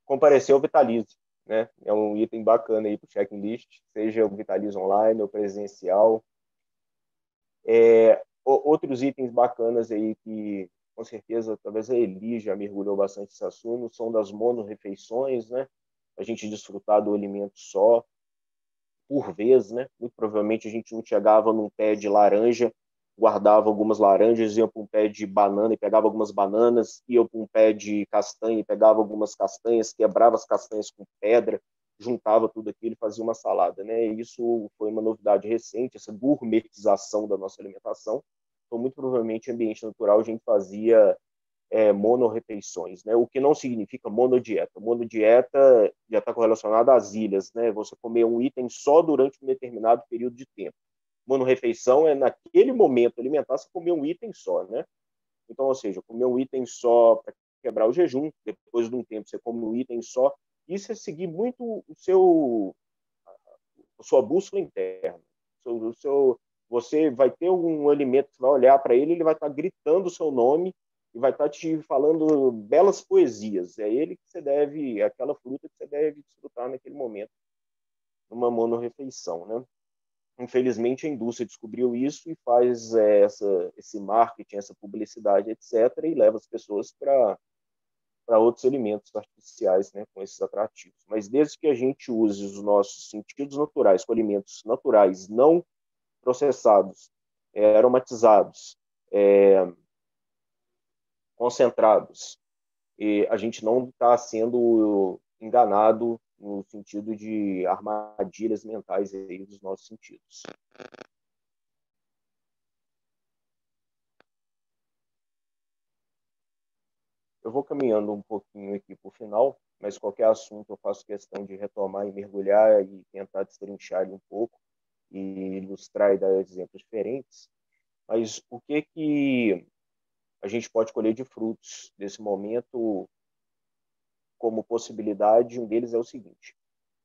comparecer ao Vitalize, né? É um item bacana aí para o checklist, seja o Vitalize online ou presencial. Outros itens bacanas aí que, com certeza, talvez a Eli já mergulhou bastante nesse assunto, são das monorrefeições, né? A gente desfrutar do alimento só, por vez, né? Muito provavelmente a gente não chegava num pé de laranja, guardava algumas laranjas, ia para um pé de banana e pegava algumas bananas, ia para um pé de castanha e pegava algumas castanhas, quebrava as castanhas com pedra, juntava tudo aquilo e fazia uma salada, né? E isso foi uma novidade recente, essa gourmetização da nossa alimentação. Então, muito provavelmente, em ambiente natural, a gente fazia monorrefeições, né? O que não significa monodieta. Monodieta já está correlacionada às ilhas, né? Você comer um item só durante um determinado período de tempo. Monorrefeição é naquele momento alimentar, você comer um item só, né? Então, ou seja, comer um item só para quebrar o jejum, depois de um tempo você come um item só, isso é seguir muito a sua bússola interna. Você vai ter um alimento que você vai olhar para ele, ele vai estar gritando o seu nome e vai estar te falando belas poesias. É ele que você deve, aquela fruta que você deve desfrutar naquele momento, numa monorrefeição, né? Infelizmente, a indústria descobriu isso e faz esse marketing, essa publicidade, etc., e leva as pessoas para outros alimentos artificiais, né, com esses atrativos. Mas desde que a gente use os nossos sentidos naturais com alimentos naturais, não processados, aromatizados, concentrados, e a gente não está sendo enganado no sentido de armadilhas mentais aí dos nossos sentidos. Eu vou caminhando um pouquinho aqui para o final, mas qualquer assunto eu faço questão de retomar e mergulhar e tentar destrinchar ele um pouco e ilustrar e dar exemplos diferentes. Mas o que a gente pode colher de frutos desse momento como possibilidade? Um deles é o seguinte: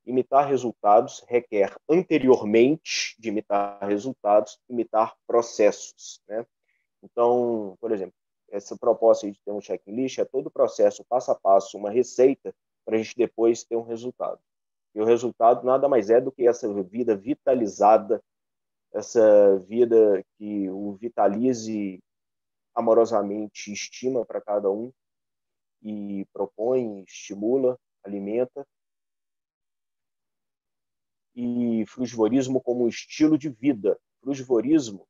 imitar resultados requer, anteriormente de imitar resultados, imitar processos, né? Então, por exemplo, essa proposta de ter um checklist é todo o processo, passo a passo, uma receita, para a gente depois ter um resultado. E o resultado nada mais é do que essa vida vitalizada, essa vida que o Vitalize amorosamente estima para cada um e propõe, estimula, alimenta. E frugivorismo como um estilo de vida. Frugivorismo,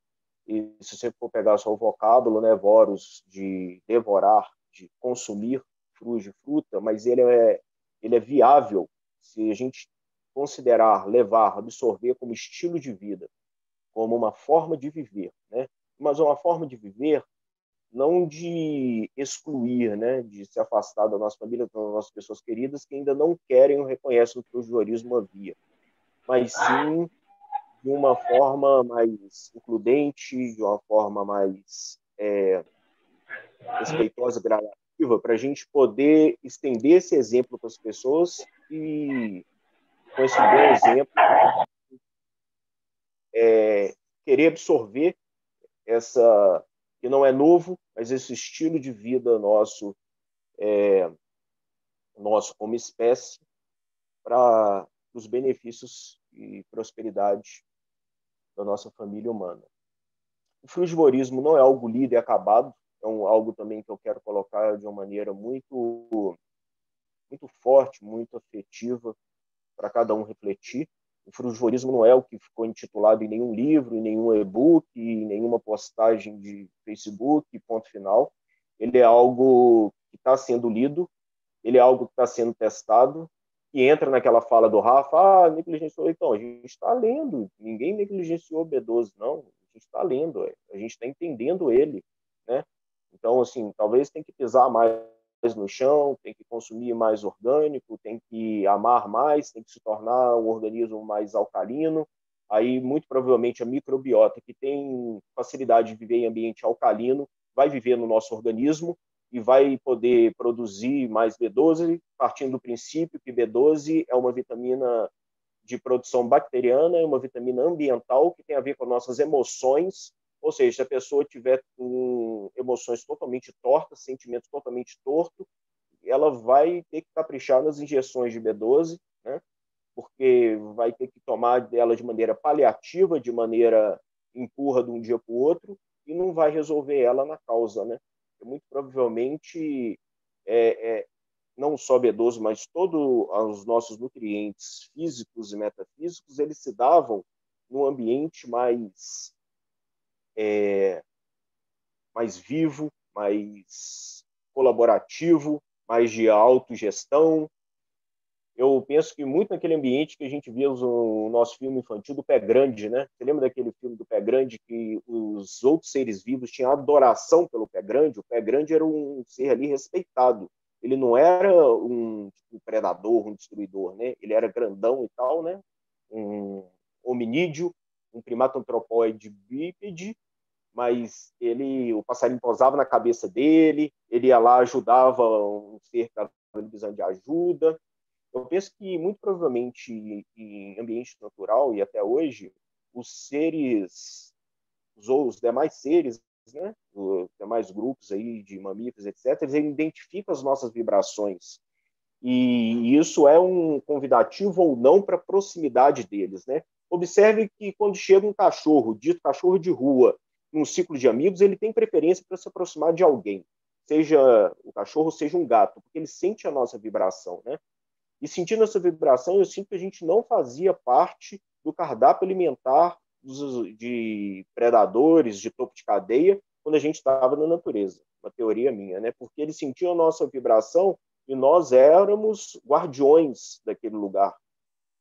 e se você for pegar só o vocábulo, né, voros, de devorar, de consumir fruta, mas ele é viável se a gente considerar, levar, absorver como estilo de vida, como uma forma de viver, né? Mas uma forma de viver não de excluir, né, de se afastar da nossa família, das nossas pessoas queridas que ainda não querem ou reconhecem o que o frugivorismo havia, mas sim de uma forma mais includente, de uma forma mais respeitosa, gradativa, para a gente poder estender esse exemplo para as pessoas e, com esse bom exemplo, querer absorver essa, que não é novo, mas esse estilo de vida nosso, nosso como espécie, para os benefícios e prosperidade da nossa família humana. O frugivorismo não é algo lido e acabado, é algo também que eu quero colocar de uma maneira muito, muito forte, muito afetiva, para cada um refletir. O frugivorismo não é o que ficou intitulado em nenhum livro, em nenhum e-book, em nenhuma postagem de Facebook, ponto final. Ele é algo que está sendo lido, ele é algo que está sendo testado, e entra naquela fala do Rafa, negligenciou. Então, a gente está lendo, ninguém negligenciou o B12, não. A gente está lendo, a gente está entendendo ele, né? Então, assim, talvez tem que pisar mais no chão, tem que consumir mais orgânico, tem que amar mais, tem que se tornar um organismo mais alcalino, aí muito provavelmente a microbiota, que tem facilidade de viver em ambiente alcalino, vai viver no nosso organismo e vai poder produzir mais B12, partindo do princípio que B12 é uma vitamina de produção bacteriana, é uma vitamina ambiental que tem a ver com nossas emoções, ou seja, se a pessoa tiver emoções totalmente tortas, sentimentos totalmente tortos, ela vai ter que caprichar nas injeções de B12, né? Porque vai ter que tomar dela de maneira paliativa, de maneira empurra de um dia para o outro, e não vai resolver ela na causa, né? Muito provavelmente não só B12, mas todos os nossos nutrientes físicos e metafísicos, eles se davam num ambiente mais vivo, mais colaborativo, mais de autogestão. Eu penso que muito naquele ambiente que a gente via no nosso filme infantil do Pé Grande, né? Você lembra daquele filme do Pé Grande que os outros seres vivos tinham adoração pelo Pé Grande? O Pé Grande era um ser ali respeitado. Ele não era um predador, um destruidor, né? Ele era grandão e tal, né? Um hominídeo, um primata antropóide bípede, mas o passarinho pousava na cabeça dele, ele ia lá, ajudava um ser que estava precisando de ajuda. Eu penso que, muito provavelmente, em ambiente natural, e até hoje, os demais seres, né, os demais grupos aí de mamíferos, etc., eles identificam as nossas vibrações. E isso é um convidativo ou não para a proximidade deles, né? Observe que quando chega um cachorro, dito cachorro de rua, num ciclo de amigos, ele tem preferência para se aproximar de alguém, seja o cachorro, seja um gato, porque ele sente a nossa vibração, né? E sentindo essa vibração, eu sinto que a gente não fazia parte do cardápio alimentar de predadores, de topo de cadeia, quando a gente estava na natureza. Uma teoria minha, né? Porque eles sentiam a nossa vibração e nós éramos guardiões daquele lugar.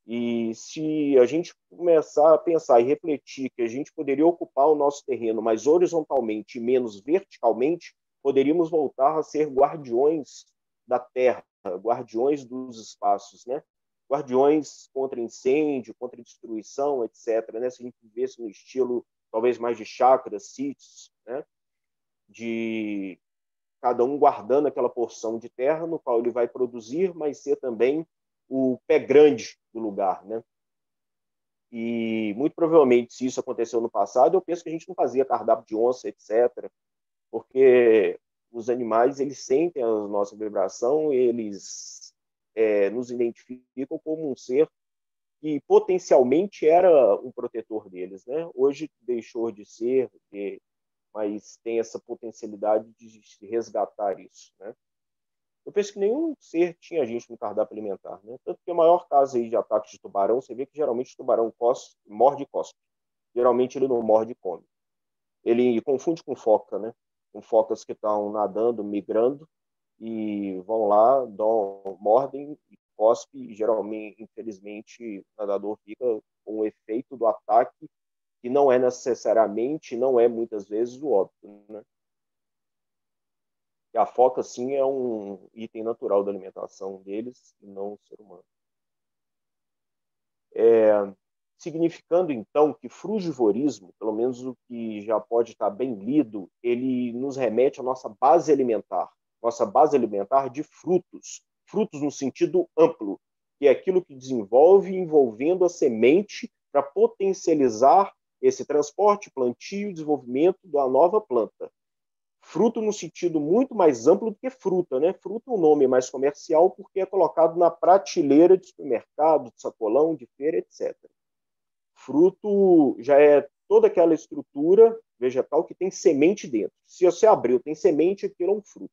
E se a gente começar a pensar e refletir que a gente poderia ocupar o nosso terreno mais horizontalmente e menos verticalmente, poderíamos voltar a ser guardiões da terra, guardiões dos espaços, né? Guardiões contra incêndio, contra destruição, etc. Né? Se a gente vivesse no estilo talvez mais de chakras, sítios, né? De cada um guardando aquela porção de terra no qual ele vai produzir, mas ser também o pé grande do lugar, né? E muito provavelmente, se isso aconteceu no passado, eu penso que a gente não fazia cardápio de onça, etc., porque os animais, eles sentem a nossa vibração, eles nos identificam como um ser que potencialmente era um protetor deles, né? Hoje deixou de ser, mas tem essa potencialidade de resgatar isso, né? Eu penso que nenhum ser tinha gente no cardápio alimentar, né? Tanto que o maior caso aí de ataque de tubarão, você vê que geralmente o tubarão morde e cospe. Geralmente ele não morde e come. Ele confunde com foca, né? Com focas que estão nadando, migrando, e vão lá, mordem e cospe, e geralmente, infelizmente, o nadador fica com o efeito do ataque, que não é necessariamente, não é muitas vezes o óbito, né? E a foca, sim, é um item natural da alimentação deles, e não o ser humano. Significando, então, que frugivorismo, pelo menos o que já pode estar bem lido, ele nos remete à nossa base alimentar de frutos, frutos no sentido amplo, que é aquilo que desenvolve envolvendo a semente para potencializar esse transporte, plantio e desenvolvimento da nova planta. Fruto no sentido muito mais amplo do que fruta, né? Fruta é um nome mais comercial porque é colocado na prateleira de supermercado, de sacolão, de feira, etc. Fruto já é toda aquela estrutura vegetal que tem semente dentro. Se você abriu, tem semente, aquilo é um fruto.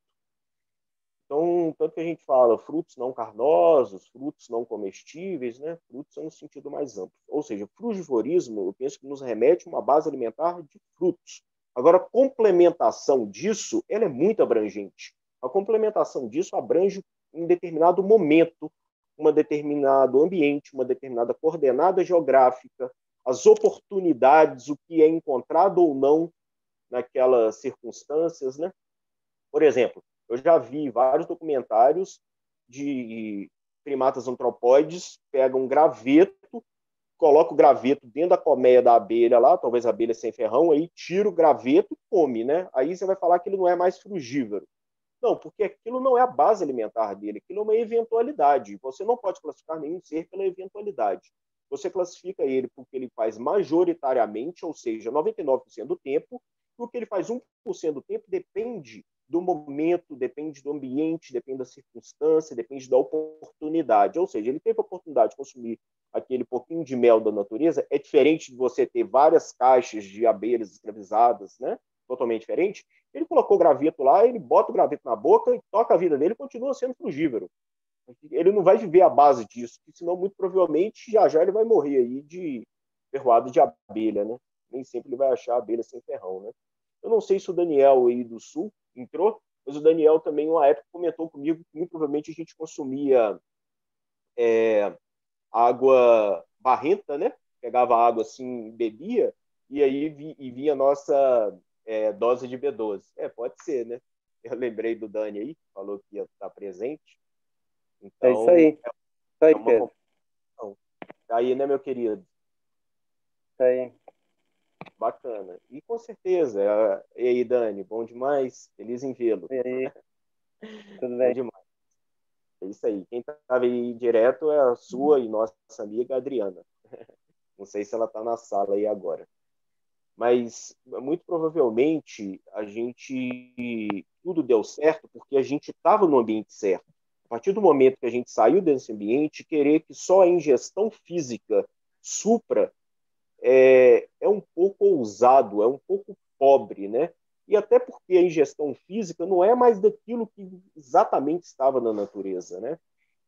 Então, tanto que a gente fala frutos não carnosos, frutos não comestíveis, né? Frutos são no sentido mais amplo. Ou seja, frugivorismo, eu penso que nos remete a uma base alimentar de frutos. Agora, a complementação disso, ela é muito abrangente. A complementação disso abrange um determinado momento, um determinado ambiente, uma determinada coordenada geográfica, as oportunidades, o que é encontrado ou não naquelas circunstâncias, né? Por exemplo, eu já vi vários documentários de primatas antropóides, pegam um graveto, coloca o graveto dentro da colmeia da abelha lá, talvez a abelha sem ferrão, aí tira o graveto e come, né? Aí você vai falar que ele não é mais frugívoro. Não, porque aquilo não é a base alimentar dele, aquilo é uma eventualidade. Você não pode classificar nenhum ser pela eventualidade. Você classifica ele porque ele faz majoritariamente, ou seja, 99% do tempo, e o que ele faz 1% do tempo depende do momento, depende do ambiente, depende da circunstância, depende da oportunidade. Ou seja, ele teve a oportunidade de consumir aquele pouquinho de mel da natureza, é diferente de você ter várias caixas de abelhas escravizadas, né? Totalmente diferente. Ele colocou o graveto lá, ele bota o graveto na boca e toca a vida dele e continua sendo frugívoro. Ele não vai viver à base disso, senão muito provavelmente já ele vai morrer aí de ferroada de abelha, né? Nem sempre ele vai achar a abelha sem ferrão, né? Eu não sei se o Daniel aí do Sul entrou, mas o Daniel também, uma época, comentou comigo que muito provavelmente a gente consumia água barrenta, né? Pegava água assim, bebia, e aí vinha a nossa dose de B12. Pode ser, né? Eu lembrei do Dani aí, falou que ia estar presente. É isso Então, aí. Isso aí, uma Pedro. compreensão. Aí, né, meu querido? Isso aí. Bacana. E com certeza. E aí, Dani, bom demais. Feliz em vê-lo. E aí? Tudo Bom bem? demais. É isso aí. Quem estava aí direto é a sua e nossa amiga Adriana. Não sei se ela está na sala aí agora. Mas, muito provavelmente, a gente... Tudo deu certo porque a gente estava no ambiente certo. A partir do momento que a gente saiu desse ambiente, querer que só a ingestão física supra é um pouco ousado, é um pouco pobre, né? E até porque a ingestão física não é mais daquilo que exatamente estava na natureza, né?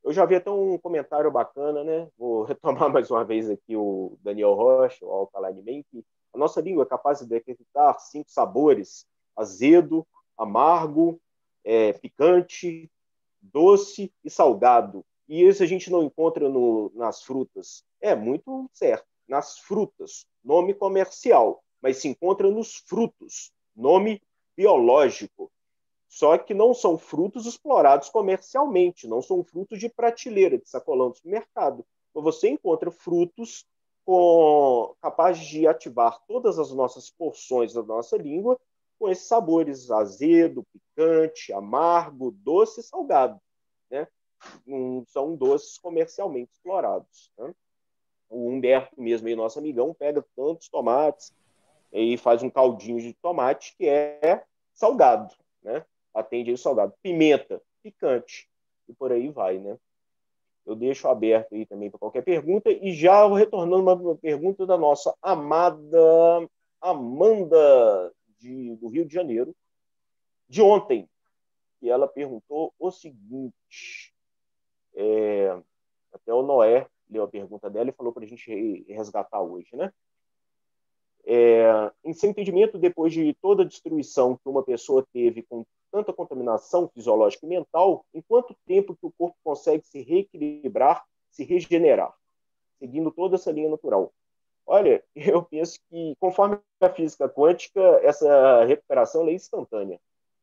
Eu já vi até um comentário bacana, né? Vou retomar mais uma vez aqui o Daniel Rocha, o Alkaline Man, que a nossa língua é capaz de detectar 5 sabores: azedo, amargo, picante, doce e salgado. E isso a gente não encontra nas frutas. É muito certo. Nas frutas, nome comercial, mas se encontra nos frutos, nome biológico. Só que não são frutos explorados comercialmente, não são frutos de prateleira, de sacolão do supermercado. Então, você encontra frutos capazes de ativar todas as nossas porções da nossa língua com esses sabores azedo, picante, amargo, doce e salgado, né? Não são doces comercialmente explorados, né? O Humberto mesmo, aí, nosso amigão, pega tantos tomates e faz um caldinho de tomate que é salgado, né? Atende aí o salgado. Pimenta, picante, e por aí vai, né? Eu deixo aberto aí também para qualquer pergunta, e já retornando uma pergunta da nossa amada Amanda, do Rio de Janeiro, de ontem, que ela perguntou o seguinte, até o Noé leu a pergunta dela e falou para a gente resgatar hoje, né? Em seu entendimento, depois de toda a destruição que uma pessoa teve com tanta contaminação fisiológica e mental, em quanto tempo que o corpo consegue se reequilibrar, se regenerar, seguindo toda essa linha natural? Olha, eu penso que, conforme a física quântica, essa recuperação é instantânea.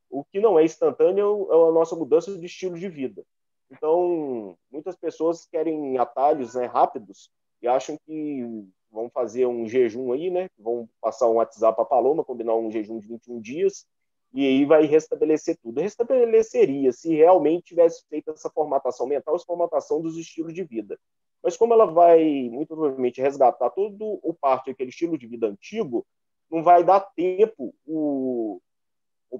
O que não é instantâneo é a nossa mudança de estilo de vida. Então, muitas pessoas querem atalhos, né, rápidos e acham que vão fazer um jejum aí, né? Vão passar um WhatsApp para a Paloma, combinar um jejum de 21 dias e aí vai restabelecer tudo. Restabeleceria se realmente tivesse feito essa formatação mental, essa formatação dos estilos de vida. Mas como ela vai, muito provavelmente, resgatar todo o parte daquele estilo de vida antigo, não vai dar tempo o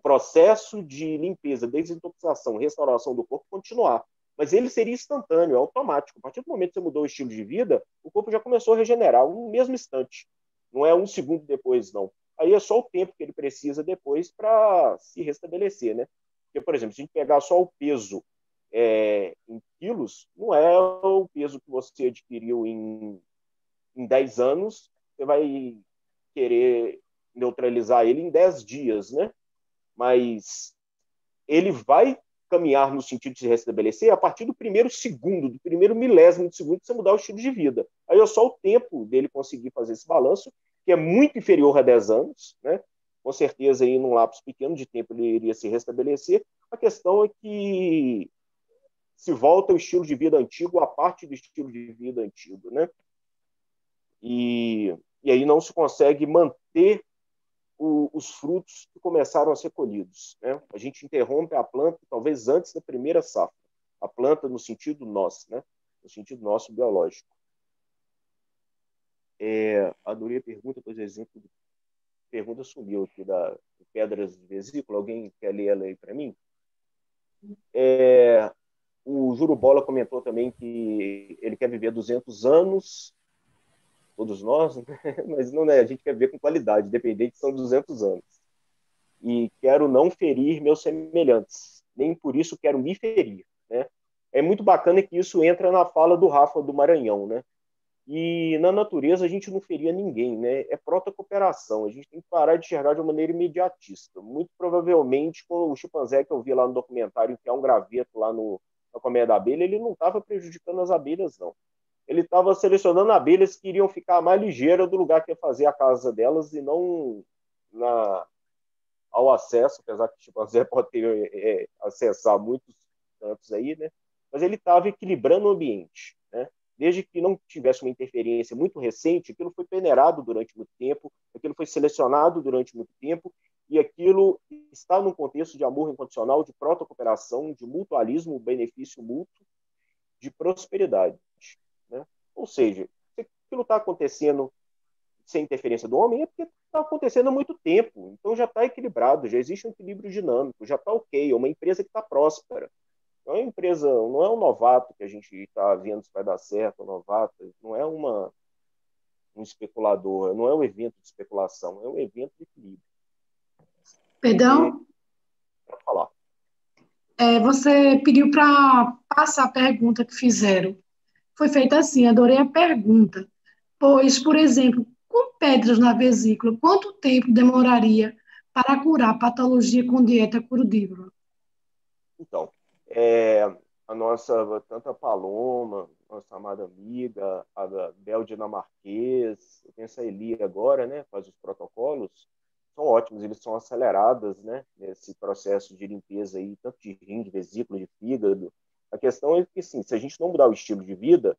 processo de limpeza, desintoxicação, restauração do corpo continuar. Mas ele seria instantâneo, automático. A partir do momento que você mudou o estilo de vida, o corpo já começou a regenerar no mesmo instante. Não é um segundo depois, não. Aí é só o tempo que ele precisa depois para se restabelecer, né? Porque, por exemplo, se a gente pegar só o peso em quilos, não é o peso que você adquiriu em 10 anos, você vai querer neutralizar ele em 10 dias, né? Mas ele vai caminhar no sentido de se restabelecer a partir do primeiro segundo, do primeiro milésimo de segundo que você mudar o estilo de vida. Aí é só o tempo dele conseguir fazer esse balanço, que é muito inferior a 10 anos, né? Com certeza, aí, num lapso pequeno de tempo, ele iria se restabelecer. A questão é que se volta ao estilo de vida antigo, a parte do estilo de vida antigo, né? e aí não se consegue manter os frutos que começaram a ser colhidos, né? A gente interrompe a planta talvez antes da primeira safra. A planta no sentido nosso, né? No sentido nosso biológico. Adorei a pergunta, pois o exemplo de pergunta sumiu aqui da Pedras de Vesícula. Alguém quer ler ela aí para mim? O Jurubola comentou também que ele quer viver 200 anos, todos nós, né? Mas não é, a gente quer viver com qualidade, independente, são 200 anos. E quero não ferir meus semelhantes, nem por isso quero me ferir, né? É muito bacana que isso entra na fala do Rafa do Maranhão, né? E na natureza a gente não feria ninguém, né? É protocooperação, a gente tem que parar de enxergar de uma maneira imediatista. Muito provavelmente, com o chimpanzé que eu vi lá no documentário, que é um graveto lá na colmeia da abelha, ele não estava prejudicando as abelhas, não. Ele estava selecionando abelhas que iriam ficar mais ligeiras do lugar que ia fazer a casa delas e não ao acesso, apesar que o chimpanzé pode ter acessar muitos cantos aí, né? Mas ele estava equilibrando o ambiente, né? Desde que não tivesse uma interferência muito recente, aquilo foi peneirado durante muito tempo, aquilo foi selecionado durante muito tempo, e aquilo está num contexto de amor incondicional, de protocooperação, de mutualismo, benefício mútuo, de prosperidade, né? Ou seja, se aquilo está acontecendo sem interferência do homem, é porque está acontecendo há muito tempo. Então já está equilibrado, já existe um equilíbrio dinâmico, já está ok, é uma empresa que está próspera. Não é uma empresa, não é um novato que a gente está vendo se vai dar certo, um novato, não é um especulador, não é um evento de especulação, é um evento de equilíbrio. Perdão? Pode falar. Você pediu para passar a pergunta que fizeram. Foi feita assim, adorei a pergunta. Pois, por exemplo, com pedras na vesícula, quanto tempo demoraria para curar a patologia com dieta crudívora? Então, a nossa tanta Paloma, nossa amada amiga, a Bel dinamarquês, eu tenho essa Eli agora, né, faz os protocolos, são ótimos, eles são acelerados, né, nesse processo de limpeza aí, tanto de rim, de vesícula, de fígado. A questão é que, sim, se a gente não mudar o estilo de vida,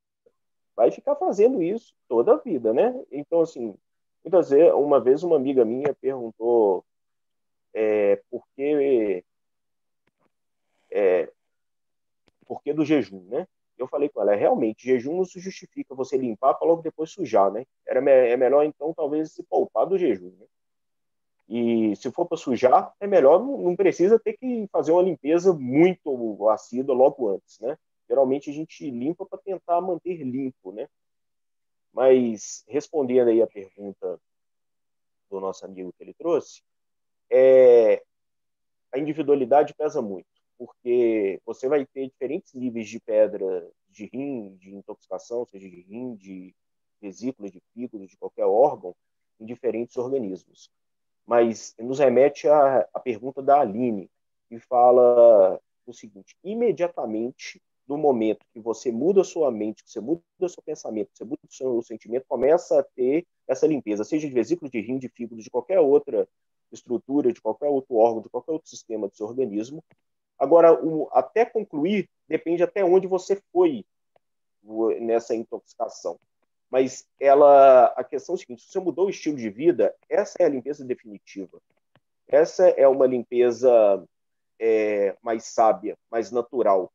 vai ficar fazendo isso toda a vida, né? Então, assim, muitas vezes, uma vez uma amiga minha perguntou por que do jejum, né? Eu falei com ela, realmente, jejum não se justifica você limpar para logo depois sujar, né? É melhor, então, talvez se poupar do jejum, né? E se for para sujar, é melhor, não precisa ter que fazer uma limpeza muito assídua logo antes, né? Geralmente a gente limpa para tentar manter limpo, né? Mas, respondendo aí a pergunta do nosso amigo que ele trouxe, a individualidade pesa muito, porque você vai ter diferentes níveis de pedra de rim, de intoxicação, seja de rim, de vesícula, de fígado, de qualquer órgão, em diferentes organismos. Mas nos remete à pergunta da Aline, que fala o seguinte: imediatamente, no momento que você muda a sua mente, que você muda o seu pensamento, que você muda o seu sentimento, começa a ter essa limpeza, seja de vesícula, de rim, de fígado, de qualquer outra estrutura, de qualquer outro órgão, de qualquer outro sistema do seu organismo. Agora, até concluir, depende até onde você foi nessa intoxicação. Mas a questão é a seguinte: se você mudou o estilo de vida, essa é a limpeza definitiva. Essa é uma limpeza mais sábia, mais natural,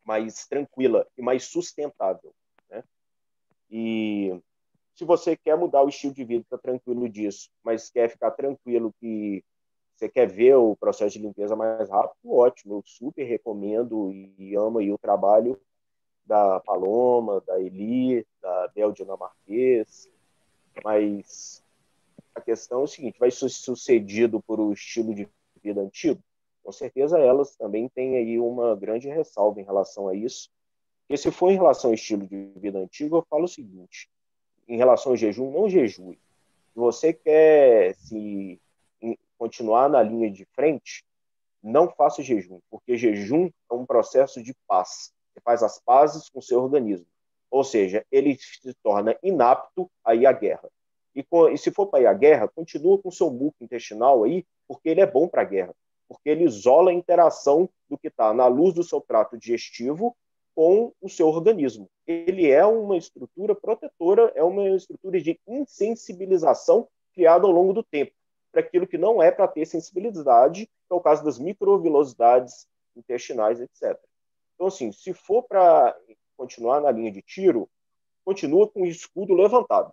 mais tranquila e mais sustentável, né? E se você quer mudar o estilo de vida, está tranquilo disso, mas quer ficar tranquilo que você quer ver o processo de limpeza mais rápido, ótimo, eu super recomendo e amo aí o trabalho da Paloma, da Eli, da Bel dinamarquês, mas a questão é o seguinte: vai ser sucedido por um estilo de vida antigo? Com certeza elas também têm aí uma grande ressalva em relação a isso, porque se for em relação ao estilo de vida antigo, eu falo o seguinte: em relação ao jejum, não jejue. Se você quer continuar na linha de frente, não faça jejum, porque jejum é um processo de paz. Você faz as pazes com o seu organismo. Ou seja, ele se torna inapto a ir à guerra. E se for para ir à guerra, continua com o seu muco intestinal aí, porque ele é bom para a guerra. Porque ele isola a interação do que está na luz do seu trato digestivo com o seu organismo. Ele é uma estrutura protetora, é uma estrutura de insensibilização criada ao longo do tempo, para aquilo que não é para ter sensibilidade, que é o caso das microvilosidades intestinais, etc. Então, assim, se for para continuar na linha de tiro, continua com o escudo levantado.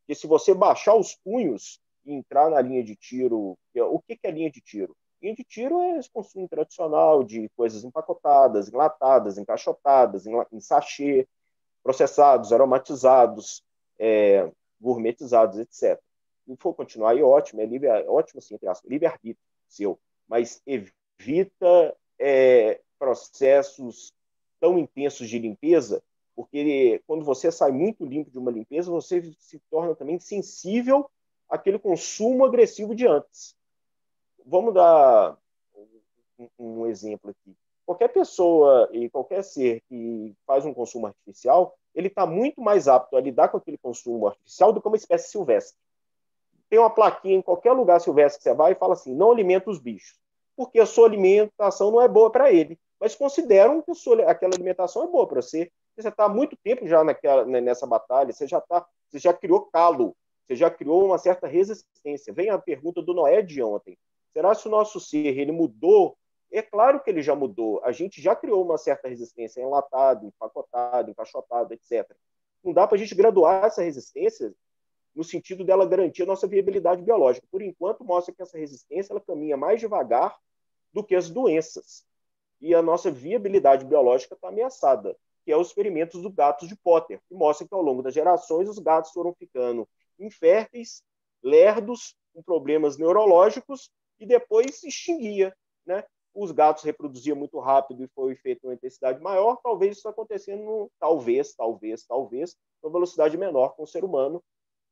Porque se você baixar os punhos e entrar na linha de tiro, o que é linha de tiro? Linha de tiro é esse consumo tradicional de coisas empacotadas, enlatadas, encaixotadas, em sachê, processados, aromatizados, gourmetizados, etc. Se for continuar aí, ótimo, ótimo assim, livre-arbítrio seu, mas evita processos tão intensos de limpeza, porque quando você sai muito limpo de uma limpeza, você se torna também sensível àquele consumo agressivo de antes. Vamos dar um exemplo aqui. Qualquer pessoa e qualquer ser que faz um consumo artificial, ele está muito mais apto a lidar com aquele consumo artificial do que uma espécie silvestre. Tem uma plaquinha em qualquer lugar silvestre que você vai e fala assim, não alimenta os bichos, porque a sua alimentação não é boa para ele. Mas consideram que aquela alimentação é boa para você. Você está há muito tempo já nessa batalha, você já criou calo, você já criou uma certa resistência. Vem a pergunta do Noé de ontem. Será que o nosso ser ele mudou? É claro que ele já mudou. A gente já criou uma certa resistência enlatado, empacotado, encaixotado, etc. Não dá para a gente graduar essa resistência no sentido dela garantir a nossa viabilidade biológica. Por enquanto, mostra que essa resistência ela caminha mais devagar do que as doenças. E a nossa viabilidade biológica está ameaçada, que é os experimentos do gato de Potter, que mostra que ao longo das gerações os gatos foram ficando inférteis, lerdos, com problemas neurológicos, e depois se extinguia, né? Os gatos reproduziam muito rápido e foi feita uma intensidade maior, talvez isso acontecendo, talvez, uma velocidade menor com o ser humano,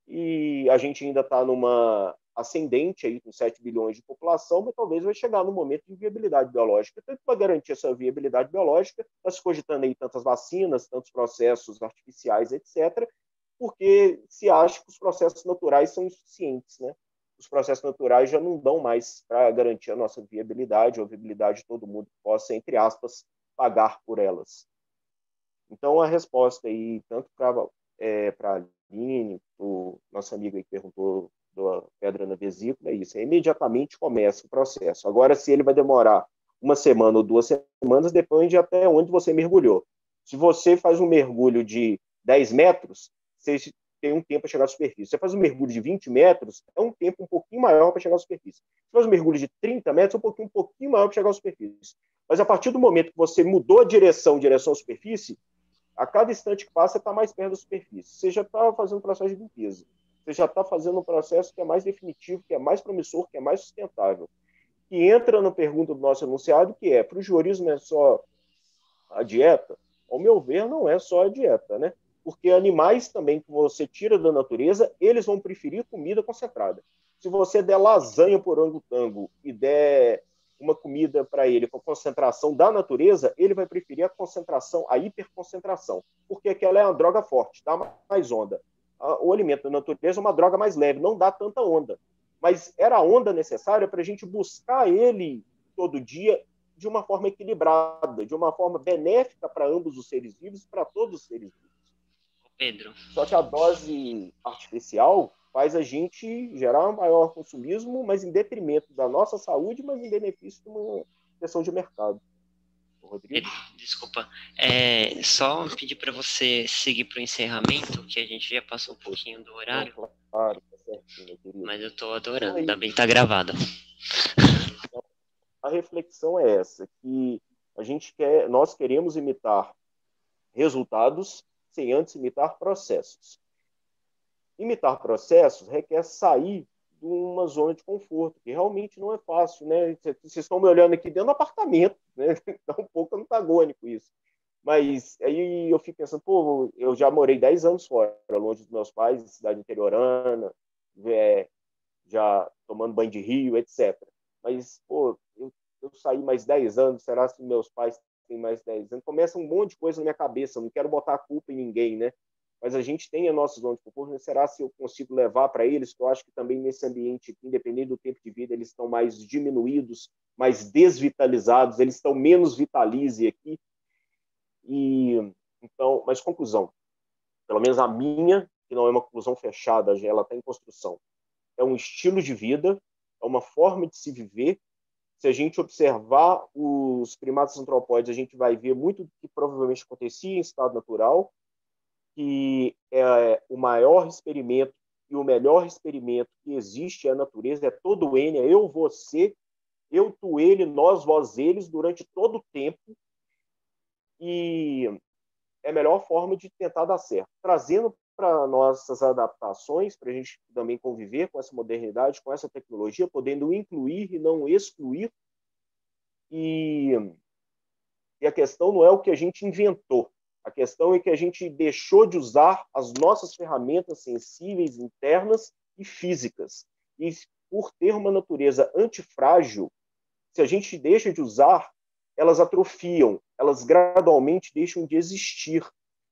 e a gente ainda está numa ascendente aí com 7 bilhões de população, mas talvez vai chegar no momento de viabilidade biológica. Tanto para garantir essa viabilidade biológica, está se cogitando aí tantas vacinas, tantos processos artificiais, etc., porque se acha que os processos naturais são insuficientes, né? Os processos naturais já não dão mais para garantir a nossa viabilidade, ou a viabilidade de todo mundo que possa, entre aspas, pagar por elas. Então, a resposta aí, tanto para a Aline, o nosso amigo aí que perguntou da pedra na vesícula, é isso. Imediatamente começa o processo. Agora, se ele vai demorar uma semana ou 2 semanas, depende até onde você mergulhou. Se você faz um mergulho de 10 metros, você tem um tempo para chegar à superfície. Você faz um mergulho de 20 metros, é um tempo um pouquinho maior para chegar à superfície. Se faz um mergulho de 30 metros, é um pouquinho maior para chegar à superfície. Mas a partir do momento que você mudou a direção à superfície, a cada instante que passa, você está mais perto da superfície. Você já está fazendo um processo de limpeza. Você já está fazendo um processo que é mais definitivo, que é mais promissor, que é mais sustentável. Que entra na pergunta do nosso enunciado, que para o juarismo é só a dieta? Ao meu ver, não é só a dieta, né? Porque animais também que você tira da natureza, eles vão preferir comida concentrada. Se você der lasanha por orangotango e der uma comida para ele com a concentração da natureza, ele vai preferir a concentração, a hiperconcentração, porque aquela é uma droga forte, dá mais onda. O alimento da natureza é uma droga mais leve, não dá tanta onda. Mas era a onda necessária para a gente buscar ele todo dia de uma forma equilibrada, de uma forma benéfica para ambos os seres vivos e para todos os seres vivos. Pedro. Só que a dose artificial faz a gente gerar um maior consumismo, mas em detrimento da nossa saúde, mas em benefício de uma questão de mercado. Rodrigo? Desculpa. Só pedir para você seguir para o encerramento, que a gente já passou um pouquinho do horário. Não, claro, tá certinho, meu querido. Mas eu estou adorando, ainda bem que está gravada. Então, a reflexão é essa, que nós queremos imitar resultados sem antes imitar processos. Imitar processos requer sair de uma zona de conforto, que realmente não é fácil, né? Vocês estão me olhando aqui dentro do apartamento, né? Tá um pouco antagônico isso. Mas aí eu fico pensando, eu já morei 10 anos fora, longe dos meus pais, em cidade interiorana, já tomando banho de rio, etc. Mas, eu saí mais 10 anos, será que meus pais têm mais 10 anos? Começa um monte de coisa na minha cabeça, não quero botar a culpa em ninguém, né? Mas a gente tem a nossa zona de conforto, será se eu consigo levar para eles, que eu acho que também nesse ambiente, independente do tempo de vida, eles estão mais diminuídos, mais desvitalizados, eles estão menos vitalize aqui. Então, mas conclusão, pelo menos a minha, que não é uma conclusão fechada, ela está em construção, é um estilo de vida, é uma forma de se viver. Se a gente observar os primatas antropóides, a gente vai ver muito do que provavelmente acontecia em estado natural, que é o maior experimento e o melhor experimento que existe é a natureza, é todo o N, é eu, você, eu, tu, ele, nós, vós, eles, durante todo o tempo, e é a melhor forma de tentar dar certo. Trazendo para nossas adaptações, para a gente também conviver com essa modernidade, com essa tecnologia, podendo incluir e não excluir. E a questão não é o que a gente inventou, a questão é que a gente deixou de usar as nossas ferramentas sensíveis, internas e físicas. E por ter uma natureza antifrágil, se a gente deixa de usar, elas atrofiam, elas gradualmente deixam de existir.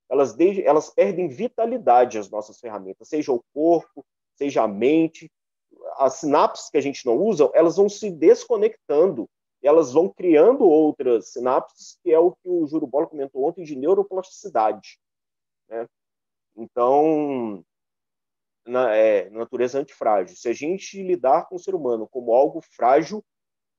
Elas perdem vitalidade, as nossas ferramentas, seja o corpo, seja a mente. As sinapses que a gente não usa, elas vão se desconectando, elas vão criando outras sinapses, que é o que o Júlio Bola comentou ontem, de neuroplasticidade. Né? Então, natureza antifrágil. Se a gente lidar com o ser humano como algo frágil,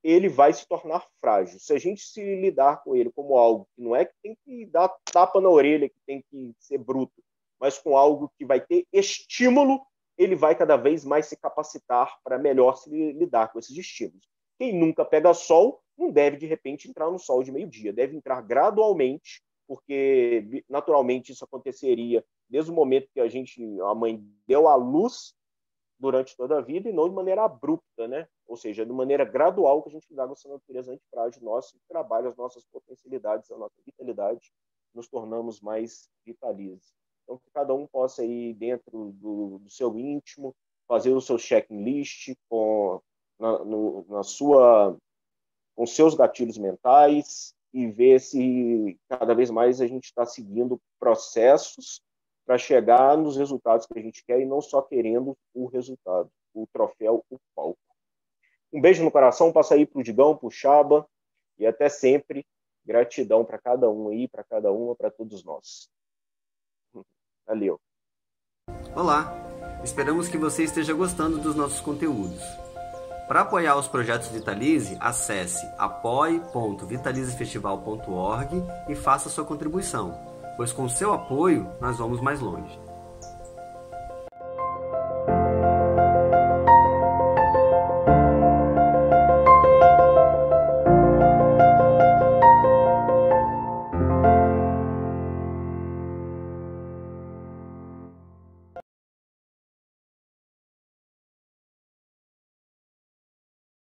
ele vai se tornar frágil. Se a gente se lidar com ele como algo que não é que tem que dar tapa na orelha, que tem que ser bruto, mas com algo que vai ter estímulo, ele vai cada vez mais se capacitar para melhor se lidar com esses estímulos. Quem nunca pega sol não deve, de repente, entrar no sol de meio-dia. Deve entrar gradualmente, porque, naturalmente, isso aconteceria desde o momento que a mãe deu à luz durante toda a vida e não de maneira abrupta, né? Ou seja, de maneira gradual que a gente dá nossa natureza antifrágil, nosso trabalho, as nossas potencialidades, a nossa vitalidade, nos tornamos mais vitalísimos. Então, que cada um possa ir dentro do seu íntimo, fazer o seu checklist com seus gatilhos mentais e ver se cada vez mais a gente está seguindo processos para chegar nos resultados que a gente quer e não só querendo o resultado, o troféu, o palco. Um beijo no coração, passa aí para o Digão, para o Chaba, e até sempre. Gratidão para cada um aí, para cada uma, para todos nós. Valeu. Olá, esperamos que você esteja gostando dos nossos conteúdos. Para apoiar os projetos Vitalize, acesse apoie.vitalizefestival.org e faça sua contribuição, pois com seu apoio nós vamos mais longe.